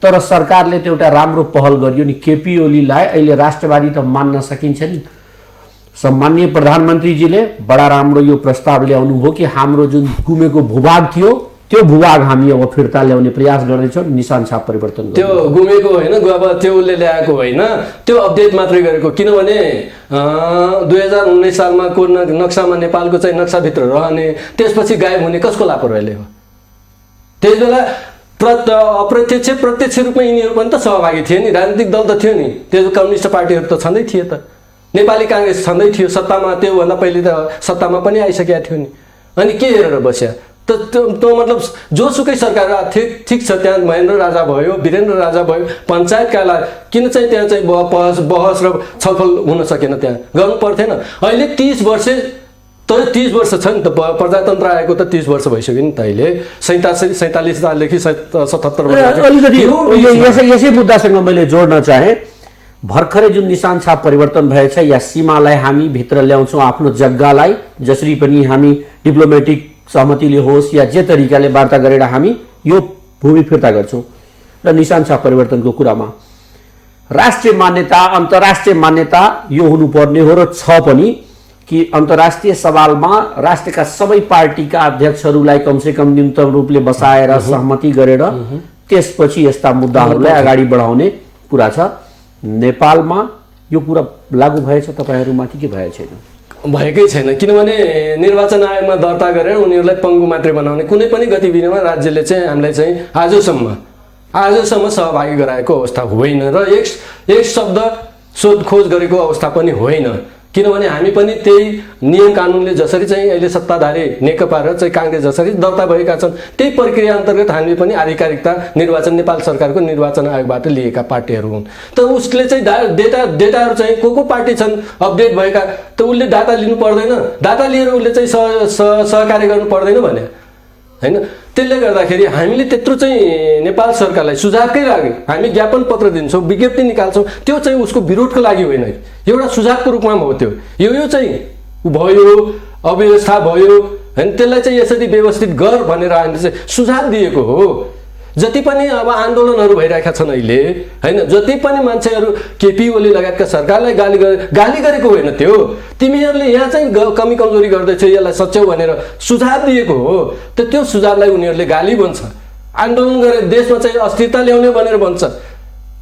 तर सरकारले त एउटा राम्रो पहल गरियो नि। केपी ओलीलाई अहिले राष्ट्रवादी त मान्न सकिन्छ नि। सम्माननीय प्रधानमन्त्रीजीले बडा राम्रो यो प्रस्ताव ल्याउनु हो कि हाम्रो जुन गुमेको भूभाग थियो त्यो भूभाग हामी अब फिर्ता ल्याउने प्रयास गर्दैछौँ, निशान छाप परिवर्तन। त्यो गुमेको होइन, अब त्यो उसले ल्याएको होइन, त्यो अपडेट मात्रै गरेको। किनभने 2019 सालमा को नक्सामा नेपालको चाहिँ नक्साभित्र रहने त्यसपछि गायब हुने कसको लापरवाहीले हो? त्यस बेला प्रत्यक्ष रूपमा यिनीहरू पनि त सहभागी थिए नि, राजनीतिक दल त थियो नि, त्यो कम्युनिस्ट पार्टीहरू त छँदै थिए त, नेपाली काङ्ग्रेस छँदै थियो सत्तामा, त्योभन्दा पहिले त सत्तामा पनि आइसकेका थियो नि। अनि के हेरेर बस्या त? त्यो मतलब जोसुकै सरकार ठिक छ, त्यहाँ महेन्द्र राजा भयो, वीरेन्द्र राजा भयो, पञ्चायतका लागि किन चाहिँ त्यहाँ चाहिँ बहस र छलफल हुन सकेन? त्यहाँ गर्नु पर्थेन? अहिले 30 वर्ष छ नि त, प्रजातन्त्र आएको त 30 वर्ष भइसक्यो नि त। अहिले 47 सालदेखि 77 वर्ष। यसै मुद्दासँग मैले जोड्न चाहेँ, भर्खरै जुन निशान छाप परिवर्तन भएछ या सीमालाई हामी भित्र ल्याउँछौँ आफ्नो जग्गालाई, जसरी पनि हामी डिप्लोमेटिक सहमतिले होस् या जे तरिकाले वार्ता गरेर हामी यो भूमि फिर्ता गर्छौँ। र निशान छ परिवर्तनको कुरामा राष्ट्रिय मान्यता अन्तर्राष्ट्रिय मान्यता यो हुनुपर्ने हो र छ पनि कि अन्तर्राष्ट्रिय सवालमा राष्ट्रका सबै पार्टीका अध्यक्षहरूलाई कमसेकम न्यूनतम रूपले बसाएर सहमति गरेर त्यसपछि यस्ता मुद्दाहरूलाई अगाडि बढाउने कुरा छ। नेपालमा यो कुरा लागू भएछ तपाईहरुमाथि के भएछ छैन? भएकै छैन, किनभने निर्वाचन आयोगमा दर्ता गरेर उनीहरूलाई पङ्गु मात्रै बनाउने कुनै पनि गतिविधिमा राज्यले चाहिँ हामीलाई चाहिँ आजसम्म सहभागी गराएको अवस्था होइन र एक शब्द सोधखोज गरेको अवस्था पनि होइन। किनभने हामी पनि त्यही नियम कानुनले जसरी चाहिँ अहिले सत्ताधारी नेकपा र चाहिँ कांग्रेस जसरी दर्ता भएका छन् त्यही प्रक्रिया अन्तर्गत हामी पनि आधिकारिकता निर्वाचन नेपाल सरकारको निर्वाचन आयोगबाट लिएका पार्टीहरू हुन्। त उसले चाहिँ डेटाहरू चाहिँ को पार्टी छन् अपडेट भएका, त उसले डाटा लिनु पर्दैन, डाटा लिएर उसले चाहिँ सहकार्य गर्नु पर्दैन भने हैन। त्यसले गर्दाखेरि हामीले त्यत्रो चाहिँ नेपाल सरकारलाई सुझावकै लागि हामी ज्ञापन पत्र दिन्छौँ, विज्ञप्ति निकाल्छौँ, त्यो चाहिँ उसको विरोधको लागि होइन, एउटा सुझावको रूपमा हो। त्यो यो चाहिँ भयो अव्यवस्था भयो हैन, त्यसलाई चाहिँ यसरी व्यवस्थित गर भनेर हामीले चाहिँ सुझाव दिएको हो। जति पनि अब आन्दोलनहरू भइरहेका छन् अहिले हैन, जति पनि मान्छेहरू केपी ओली लगायतका सरकारलाई गाली गरेको होइन, त्यो तिमीहरूले यहाँ चाहिँ कमी कमजोरी गर्दैछौ यसलाई सच्याउ भनेर सुझाव दिएको हो। त त्यो सुझावलाई उनीहरूले गाली भन्छ, आन्दोलन गरेर देशमा चाहिँ अस्थिरता ल्याउने भनेर भन्छ,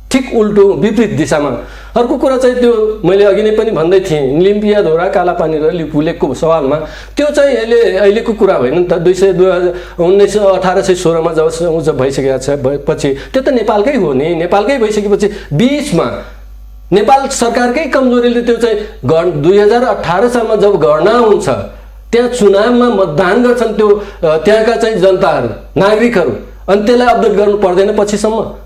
ठिक उल्टो विपरीत दिशामा। अर्को कुरा चाहिँ त्यो मैले अघि नै पनि भन्दै थिएँ, लिम्पिया धोरा कालापानी र लिपुलेकको सवालमा त्यो चाहिँ अहिलेको कुरा होइन नि त। 1816मा जब भइसकेको छ पछि त्यो त नेपालकै हो नि। नेपालकै भइसकेपछि बिचमा नेपाल सरकारकै कमजोरीले त्यो चाहिँ 2018 सालमा जब गणना हुन्छ त्यहाँ चुनावमा मतदान गर्छन् त्यो त्यहाँका चाहिँ जनताहरू नागरिकहरू, अनि त्यसलाई अपडेट गर्नु पर्दैन पछिसम्म?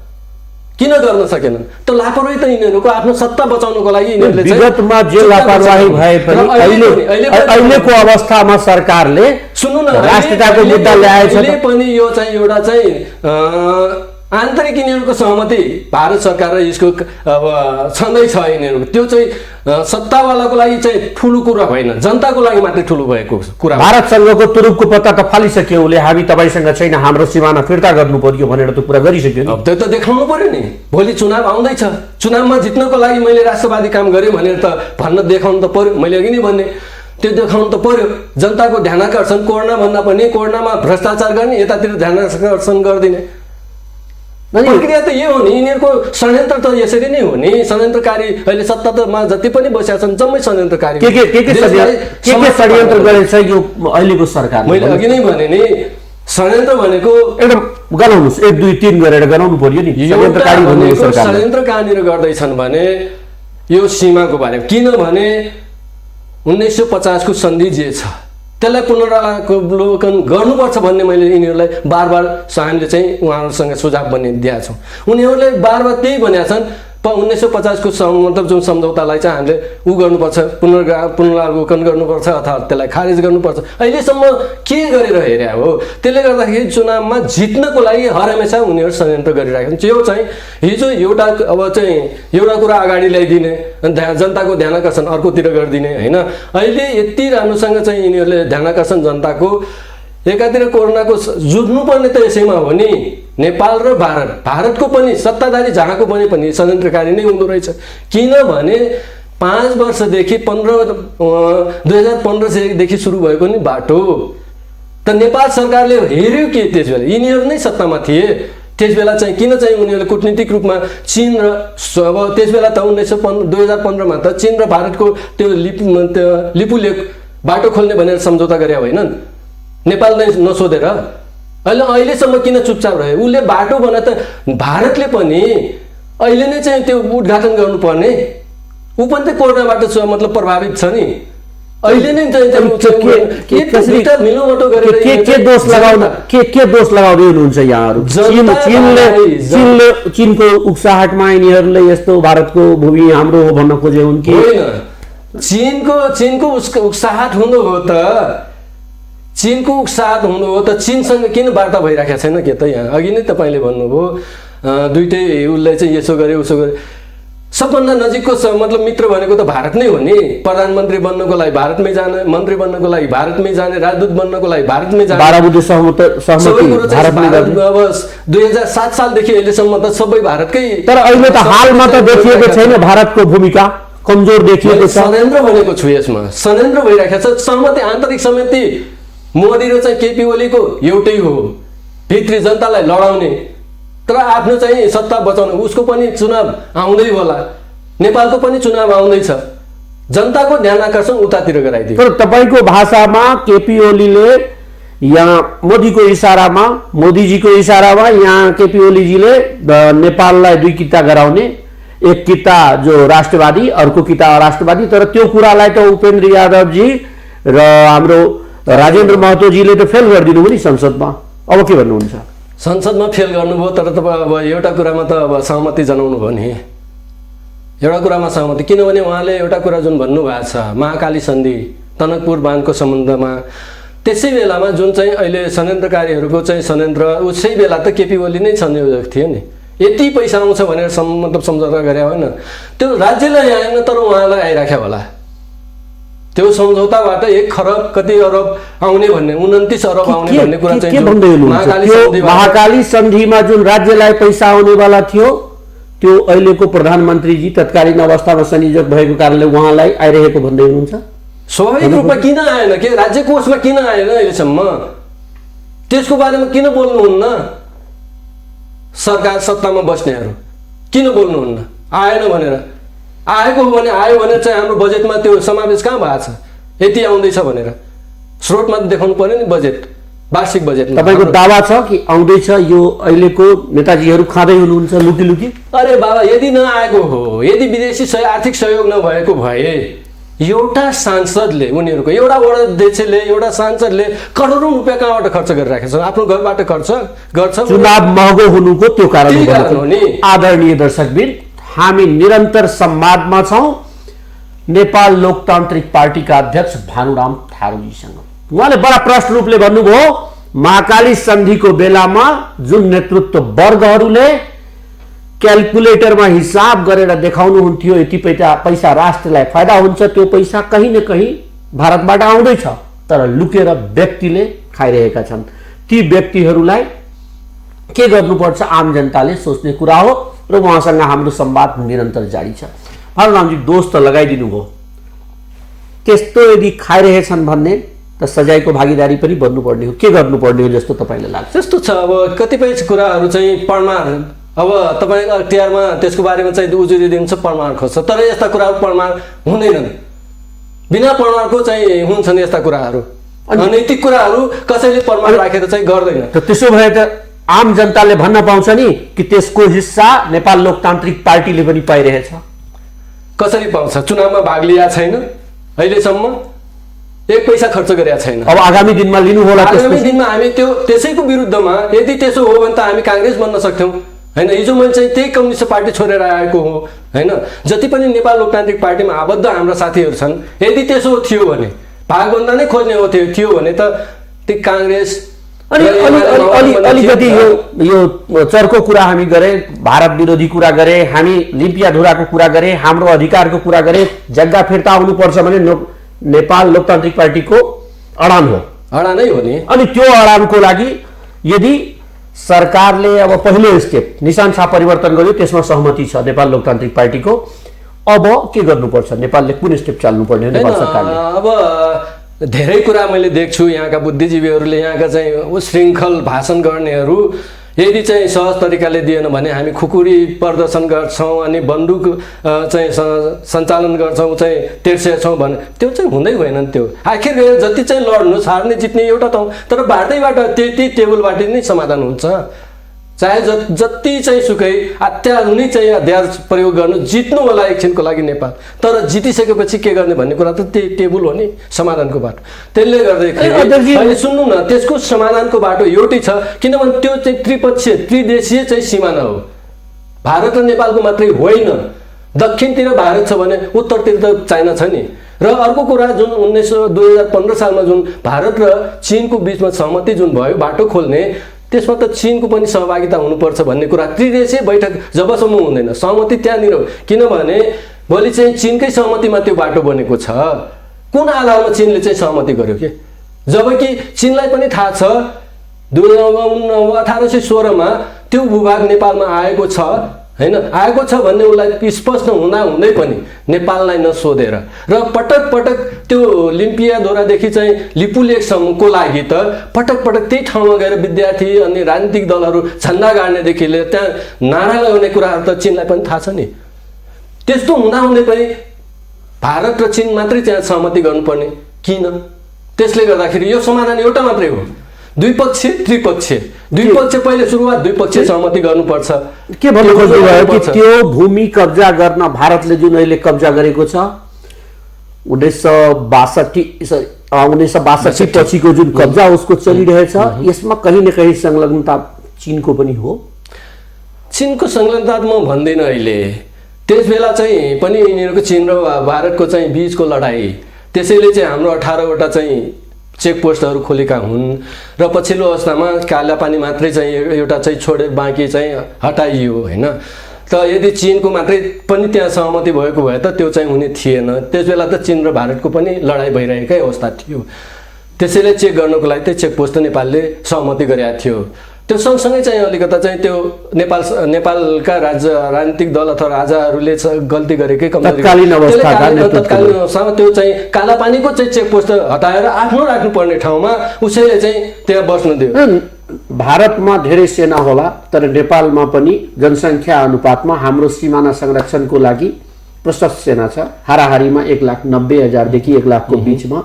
किन गर्न सकेनन्? त लापरवाही त यिनीहरूको आफ्नो सत्ता बचाउनको लागि यिनीहरूले विगतमा जे लापरवाही भए पनि अहिलेको अवस्थामा सरकारले सुन्नु न राष्ट्रियताको मुद्दा ल्याएछ पनि यो चाहिँ एउटा चाहिँ आन्तरिक यिनीहरूको सहमति भारत सरकार र यसको अब छँदैछ यिनीहरूको, त्यो चाहिँ सत्तावालाको लागि चाहिँ ठुलो कुरा होइन, जनताको लागि मात्रै ठुलो भएको कुरा। भारतसँगको तुरुपको पत्ता त फालिसक्यो, उसले हामी तपाईसँग छैन हाम्रो सिमाना फिर्ता गर्नु पर्यो भनेर त कुरा गरिसक्यो नि। अब त्यो त देखाउनु पर्यो नि, भोलि चुनाव आउँदैछ, चुनावमा जित्नको लागि मैले राष्ट्रवादी काम गरेँ भनेर त भन्न देखाउनु त पर्यो। मैले अघि नै भने त्यो देखाउनु त पर्यो। जनताको ध्यानाकर्षण कोरोना भन्दा पनि कोरोनामा भ्रष्टाचार गर्ने, यतातिर ध्यानाकर्षण गरिदिने प्रक्रिया त यो हो नि। यिनीहरूको षड्यन्त्र त यसरी नै हो नि। षड्यन्त्रकारी अहिले सत्तामा जति पनि बसेका छन् जम्मै षड्यन्त्रकारी। के षड्यन्त्र गरेछ यो अहिलेको सरकार? मैले अघि नै भने नि षड्यन्त्र भनेको एकदम गराउनुस् 1 2 3 गरेर गराउनु पर्यो नि। षड्यन्त्रकारी भन्ने सरकार षड्यन्त्र कहाँनिर गर्दैछन् भने यो सीमाको बारेमा, किनभने 1950 को सन्धि जे छ त्यसलाई पुनरावलोकन गर्नुपर्छ भन्ने मैले यिनीहरूलाई बार हामीले चाहिँ उहाँहरूसँग सुझाव पनि दिएका छौँ। उनीहरूले बार त्यही भनेका छन् 1950 को मतलब जुन सम्झौतालाई चाहिँ हामीले गर्नुपर्छ, पुनरावलोकन गर्नुपर्छ अथवा त्यसलाई खारेज गर्नुपर्छ। अहिलेसम्म के गरेर हेरे हो? त्यसले गर्दाखेरि चुनावमा जित्नको लागि हरहमेशा उनीहरू षड्यन्त्र गरिरहेका छन्। त्यो चाहिँ हिजो एउटा अब चाहिँ एउटा कुरा अगाडि ल्याइदिने अनि जनताको ध्यानाकर्षण अर्कोतिर गरिदिने होइन। अहिले यति राम्रोसँग चाहिँ यिनीहरूले ध्यानाकर्षण जनताको एकातिर कोरोनाको जुझ्नुपर्ने त यसैमा हो नि। नेपाल र भारतको पनि सत्ताधारी जहाँको पनि षड्यन्त्रकारी नै हुँदो रहेछ। किनभने 5 वर्षदेखि 2015 देखि सुरु भएको नि बाटो त नेपाल सरकारले हेर्यो के त्यस बेला यिनीहरू नै सत्तामा थिए। त्यस बेला चाहिँ किन चाहिँ उनीहरूले कूटनीतिक रूपमा चीन र अब त्यस बेला त 2015 मा त चीन र भारतको त्यो लिपुलेक बाटो खोल्ने भनेर सम्झौता गरे होइनन् नेपालले नसोधेर? अहिलेसम्म किन चुपचाप रहे? उसले बाटो बना त भारतले पनि अहिले नै चाहिँ त्यो उद्घाटन गर्नुपर्ने। ऊ पनि त कोरोनाबाट मतलब प्रभावित छ नि। अहिले नै चाहिँ मिलोमटो गरेर के दोष लगाउँदै हुनुहुन्छ यहाँहरू? चीनको उक्साहटमा यिनीहरूले यस्तो भारतको भूमि हाम्रो हो भन्न खोजे हुन् कि होइन? चीनको उक्साहट हुनु हो त चीनको उक्साहट हुनु हो त चीनसँग किन वार्ता भइराखेको छैन के त? यहाँ अघि नै तपाईँले भन्नुभयो दुईटै उसले चाहिँ यसो गरे उसो गरे। सबभन्दा नजिकको मतलब मित्र भनेको त भारत नै हो नि। प्रधानमन्त्री बन्नको लागि भारतमै जाने, मन्त्री बन्नको लागि भारतमै जाने, राजदूत बन्नको लागि भारतमै जाने, 12 बुँदे सबै कुरो चाहिँ भारत। अब 2007 सालदेखि अहिलेसम्म त सबै भारतकै। तर अहिले त हालमा त देखिएको छैन भारतको भूमिका कमजोर देखिएको छ। षड्यन्त्र भनेको छु यसमा, षड्यन्त्र भइरहेको छ। सहमति, आन्तरिक सहमति मोदी र चाहिँ केपी ओलीको एउटै हो, भित्री जनतालाई लडाउने तर आफ्नो चाहिँ सत्ता बचाउने। उसको पनि चुनाव आउँदै होला, नेपालको पनि चुनाव आउँदैछ, जनताको ध्यान आकर्षण उतातिर गराइदियो। तर तपाईँको भाषामा केपी ओलीले यहाँ मोदीको इसारामा, मोदीजीको इसारामा यहाँ केपी ओलीजीले नेपाललाई दुई किता गराउने, एक किता जो राष्ट्रवादी, अर्को किता अराष्ट्रवादी। तर त्यो कुरालाई त उपेन्द्र यादवजी र हाम्रो राजेन्द्र महतोजीले त फेल गरिदिनु भयो नि संसदमा। अब के भन्नुहुन्छ? संसदमा फेल गर्नुभयो, तर तपाईँ अब एउटा कुरामा त अब सहमति जनाउनु भयो नि, एउटा कुरामा सहमति। किनभने उहाँले एउटा कुरा जुन भन्नुभएको छ, महाकाली सन्धि, टनकपुर बाँधको सम्बन्धमा, त्यसै बेलामा जुन चाहिँ अहिले षड्यन्त्रकारीहरूको चाहिँ षड्यन्त्र, उसै बेला त केपी ओली नै संयोजक थियो नि। यति पैसा आउँछ भनेर मतलब सम्झौता गरे होइन, त्यो राज्यलाई आएन तर उहाँलाई आइराख्यो होला। त्यो सम्झौताबाट 1 खरब कति अरब आउने भन्ने, 29 अरब आउने भन्ने कुरा चाहिँ महाकाली सन्धिमा जुन राज्यलाई पैसा आउनेवाला थियो त्यो अहिलेको प्रधानमन्त्रीजी तत्कालीन अवस्थामा संयोजक भएको कारणले उहाँलाई आइरहेको भन्दै हुनुहुन्छ। स्वाभाविक रूपमा किन आएन के, राज्य कोषमा किन आएन अहिलेसम्म, त्यसको बारेमा किन बोल्नुहुन्न? सरकार सत्तामा बस्नेहरू किन बोल्नुहुन्न? आएन भनेर, आएको हो भने आयो भने चाहिँ हाम्रो बजेटमा त्यो समावेश कहाँ भएको छ, यति आउँदैछ भनेर स्रोतमा देखाउनु पर्यो नि। बजेट, वार्षिक बजेट तपाईँको दावा छ कि आउँदैछ, यो अहिलेको नेताजीहरू खाँदै हुनुहुन्छ लुकी लुकी? अरे बाबा, यदि नआएको हो, यदि विदेशी आर्थिक सहयोग नभएको भए एउटा सांसदले, उनीहरूको एउटा वडा अध्यक्षले, एउटा सांसदले करोडौँ रुपियाँ कहाँबाट खर्च गरिराखेको छ, आफ्नो घरबाट खर्च गर्छ। चुनाव महँगो हुनुको त्यो कारण हो नि। आदरणीय दर्शकबिन, हामी निरन्तर संवादमा छौँ नेपाल लोकतान्त्रिक पार्टीका अध्यक्ष भानुराम थारूजीसँग। उहाँले बडा प्रष्ट रूपले भन्नुभयो, महाकाली सन्धिको बेलामा जुन नेतृत्व वर्गहरूले क्यालकुलेटरमा हिसाब गरेर देखाउनुहुन्थ्यो यति पैसा राष्ट्रलाई फाइदा हुन्छ, त्यो पैसा कहीँ न कहीँ भारतबाट आउँदैछ, तर लुकेर व्यक्तिले खाइरहेका छन्। ती व्यक्तिहरूलाई के गर्नुपर्छ आम जनताले सोच्ने कुरा हो र उहाँसँग हाम्रो संवाद निरन्तर जारी छ। भानुरामजी, दोष त लगाइदिनु भयो, त्यस्तो यदि खाइरहेछन् भन्ने त सजायको भागीदारी पनि बन्नुपर्ने हो, के गर्नुपर्ने हो जस्तो तपाईँलाई लाग्छ? त्यस्तो छ। अब कतिपय कुराहरू चाहिँ प्रमाण, अब तपाईँ अख्तियारमा त्यसको बारेमा चाहिँ उजुरी दिन्छ, प्रमाण खोज्छ, तर यस्ता कुराहरू प्रमाण हुँदैनन्। बिना प्रमाणको चाहिँ हुन्छन् यस्ता कुराहरू, अनैतिक कुराहरू कसैले प्रमाण राखेर चाहिँ गर्दैन। त्यसो भए त आम जनताले भन्न पाउँछ नि कि त्यसको हिस्सा नेपाल लोकतान्त्रिक पार्टीले पनि पाइरहेछ। कसरी पाउँछ? चुनावमा भाग लिया छैन, अहिलेसम्म 1 पैसा खर्च गरेका छैन। अब आगामी दिनमा लिनु होला। आगामी दिनमा हामी त्यो त्यसैको विरुद्धमा, यदि त्यसो हो भने त हामी काङ्ग्रेस बन्न सक्थ्यौँ होइन। हिजो मैले चाहिँ त्यही कम्युनिस्ट पार्टी छोडेर आएको हो होइन। जति पनि नेपाल लोकतान्त्रिक पार्टीमा आबद्ध हाम्रा साथीहरू छन्, यदि त्यसो थियो भने, भागभन्दा नै खोज्ने हो थियो भने त ती काङ्ग्रेस अलिकति यो चर्को कुरा हामी गरे, भारत विरोधी कुरा गरे, हामी लिम्पियाधुराको कुरा गरे, हाम्रो अधिकारको कुरा गरे, जग्गा फिर्ता आउनुपर्छ भने नेपाल लोकतान्त्रिक पार्टीको अडान हो, अडानै हो नि। अनि त्यो अडानको लागि यदि सरकारले अब पहिलो स्टेप निशान छाप परिवर्तन गर्यो, त्यसमा सहमति छ नेपाल लोकतान्त्रिक पार्टीको, अब के गर्नुपर्छ? नेपालले कुन स्टेप चाल्नुपर्ने हो नेपाल सरकारले? अब धेरै कुरा मैले देख्छु, यहाँका बुद्धिजीवीहरूले, यहाँका चाहिँ श्रृङ्खल भाषण गर्नेहरू यदि चाहिँ सहज तरिकाले दिएन भने हामी खुकुरी प्रदर्शन गर्छौँ अनि बन्दुक चाहिँ सञ्चालन गर्छौँ, चाहिँ तेर्सेछौँ भने त्यो चाहिँ हुँदै भएन। त्यो आखिर जति चाहिँ लड्नु, हार्ने जित्ने एउटा ठाउँ, तर बाटैबाट त्यति टेबलबाट नै समाधान हुन्छ। चाहे जति चाहिँ सुकै अत्याधुनिक चाहिँ अध्यास प्रयोग गर्नु, जित्नु होला एकछिनको लागि नेपाल, तर जितिसकेपछि के गर्ने भन्ने कुरा त त्यही टेबल हो नि समाधानको बाटो। त्यसले गर्दाखेरि अहिले सुन्नु न, त्यसको समाधानको बाटो एउटै छ, किनभने त्यो चाहिँ त्रिपक्षीय त्रिदेशीय चाहिँ सिमाना हो। भारत र नेपालको मात्रै होइन, दक्षिणतिर भारत छ भने उत्तरतिर त चाइना छ नि। र अर्को कुरा जुन 2015 सालमा जुन भारत र चीनको बिचमा सहमति जुन भयो बाटो खोल्ने, त्यसमा त चिनको पनि सहभागिता हुनुपर्छ भन्ने कुरा त्रिदेशीय बैठक जबसम्म हुँदैन सहमति त्यहाँनिर हो। किनभने भोलि चाहिँ चिनकै सहमतिमा त्यो बाटो बनेको छ, कुन आधारमा चिनले चाहिँ सहमति गर्यो के? जबकि चिनलाई पनि थाहा छ 1816मा त्यो भूभाग नेपालमा आएको छ हैन, आएको छ भन्ने उसलाई स्पष्ट हुँदै पनि नेपाललाई नसोधेर र पटक पटक त्यो लिम्पियाधोरादेखि चाहिँ लिपुलेखसम्मको लागि त पटक पटक त्यही ठाउँमा गएर विद्यार्थी अनि राजनीतिक दलहरू झन्डा गाड्नेदेखि लिएर त्यहाँ नारा लगाउने कुराहरू त चिनलाई पनि थाहा छ नि। त्यस्तो हुँदाहुँदै पनि भारत र चिन मात्रै त्यहाँ सहमति गर्नुपर्ने किन? त्यसले गर्दाखेरि यो समाधान एउटा मात्रै हो, द्विपक्षीय त्रिपक्षीय। द्विपक्षीय पहिले सुरुवात द्विपक्षीय सहमति गर्नुपर्छ। के भन्नु खोज्नुभयो कि त्यो भूमि कब्जा गर्न भारतले जुन अहिले कब्जा गरेको छ 1962 पछिको जुन कब्जा उसको चलिरहेछ, यसमा कहीँ न कहीँ संलग्नता चिनको पनि हो। चिनको संलग्नता म भन्दिनँ अहिले। त्यस बेला चाहिँ पनि यिनीहरूको चिन र भारतको चाहिँ बीचको लडाईँ, त्यसैले चाहिँ हाम्रो 18वटा चाहिँ चेकपोस्टहरू खोलेका हुन् र पछिल्लो अवस्थामा कालापानी मात्रै चाहिँ एउटा चाहिँ छोडे बाँकी चाहिँ हटाइयो हैन। त यदि चिनको मात्रै पनि त्यहाँ सहमति भएको भए त त्यो चाहिँ हुने थिएन। त्यस बेला त चिन र भारतको पनि लडाईँ भइरहेकै अवस्था थियो। त्यसैले चेक गर्नको लागि चाहिँ चेकपोस्ट नेपालले सहमति गरेका थियो। त्यो सँगसँगै चाहिँ अलिकता चाहिँ त्यो नेपालका राजनीतिक दल अथवा राजाहरूले गल्ती गरेकै तत्कालीन अवस्थामा त्यो चाहिँ कालापानीको चाहिँ चेकपोस्ट हटाएर आफ्नो राख्नुपर्ने ठाउँमा उसैले चाहिँ त्यहाँ बस्न दियो। भारतमा धेरै सेना होला, तर नेपालमा पनि जनसङ्ख्या अनुपातमा हाम्रो सिमाना संरक्षणको लागि प्रशस्त सेना छ। हाराहारीमा 1,90,000 देखि 1 लाखको बीचमा,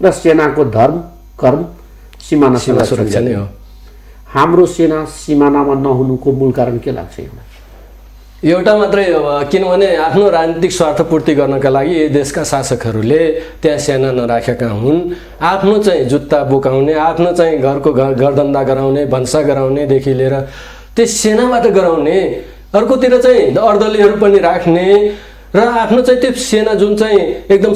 र सेनाको धर्म कर्म सिमाना सुरक्षा नै हो। हाम्रो सेना सिमानामा नहुनुको मूल कारण के लाग्छ? एउटा मात्रै हो, किनभने आफ्नो राजनीतिक स्वार्थपूर्ति गर्नका लागि यी देशका शासकहरूले त्यहाँ सेना नराखेका हुन्। आफ्नो चाहिँ जुत्ता बोकाउने, आफ्नो चाहिँ घरको घरधन्दा गराउने, भन्सा गराउनेदेखि लिएर त्यस सेनाबाट गराउने, अर्कोतिर चाहिँ अर्दलीहरू पनि राख्ने र आफ्नो चाहिँ त्यो सेना जुन चाहिँ एकदम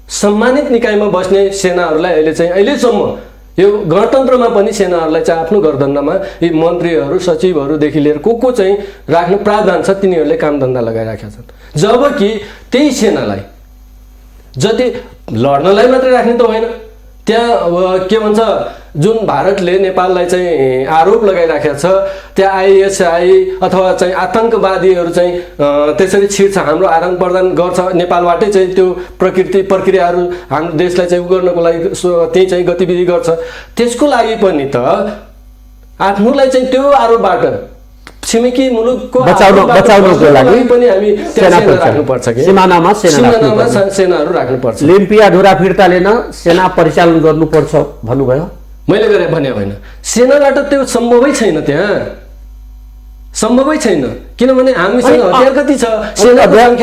सम्मानित निकायमा बस्ने सेनाहरूलाई अहिले चाहिँ अहिलेसम्म यो गणतन्त्रमा पनि सेनाहरूलाई चाहिँ आफ्नो गर्दनमा यी मन्त्रीहरू सचिवहरूदेखि लिएर को चाहिँ राख्ने प्रावधान छ, तिनीहरूले कामधन्दा लगाइराखेका छन्। जबकि त्यही सेनालाई जति लड्नलाई मात्रै राख्ने त होइन, त्यहाँ के भन्छ जुन भारतले नेपाललाई चाहिँ आरोप लगाइराखेको छ, त्यहाँ आइएसआई अथवा चाहिँ आतङ्कवादीहरू चाहिँ त्यसरी छिर्छ, हाम्रो आदान प्रदान गर्छ, नेपालबाटै चाहिँ त्यो प्रक्रियाहरू हाम्रो देशलाई चाहिँ उ गर्नको लागि त्यही चाहिँ गतिविधि गर्छ। त्यसको लागि पनि त आफ्नोलाई चाहिँ त्यो आरोपबाट छिमेकी मुलुकको बचाउनको लागि पनि हामी सेना राख्नुपर्छ कि सिमानामा सेनाहरू राख्नुपर्छ। लिम्पियाधुरा फिर्ता लिन सेना परिचालन गर्नुपर्छ भन्नुभयो। मैले गरे भने होइन, सेनाबाट त्यो सम्भवै छैन, त्यहाँ सम्भवै छैन, किनभने हामीसँग हतियार कति छ।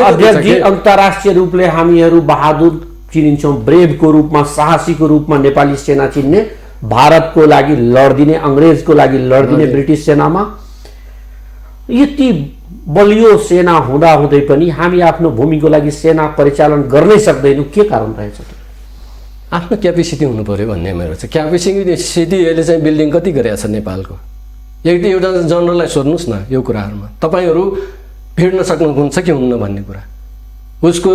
अध्यक्षजी, अन्तर्राष्ट्रिय रूपले हामीहरू बहादुर चिनिन्छौँ, ब्रेभको रूपमा, साहसीको रूपमा नेपाली सेना चिन्ने, भारतको लागि लड्दिने, अङ्ग्रेजको लागि लड्दिने ब्रिटिस सेनामा यति बलियो सेना हुँदाहुँदै पनि हामी आफ्नो भूमिको लागि सेना परिचालन गर्नै सक्दैनौँ। के कारण रहेछ? आफ्नो क्यापेसिटी हुनु पर्यो भन्ने मेरो चाहिँ। क्यापेसिटी अहिले चाहिँ बिल्डिङ कति गरेको छ नेपालको? एउटा जनरललाई सोध्नुहोस् न यो कुराहरूमा, तपाईँहरू भिड्न सक्नुहुन्छ कि हुन्न भन्ने कुरा। उसको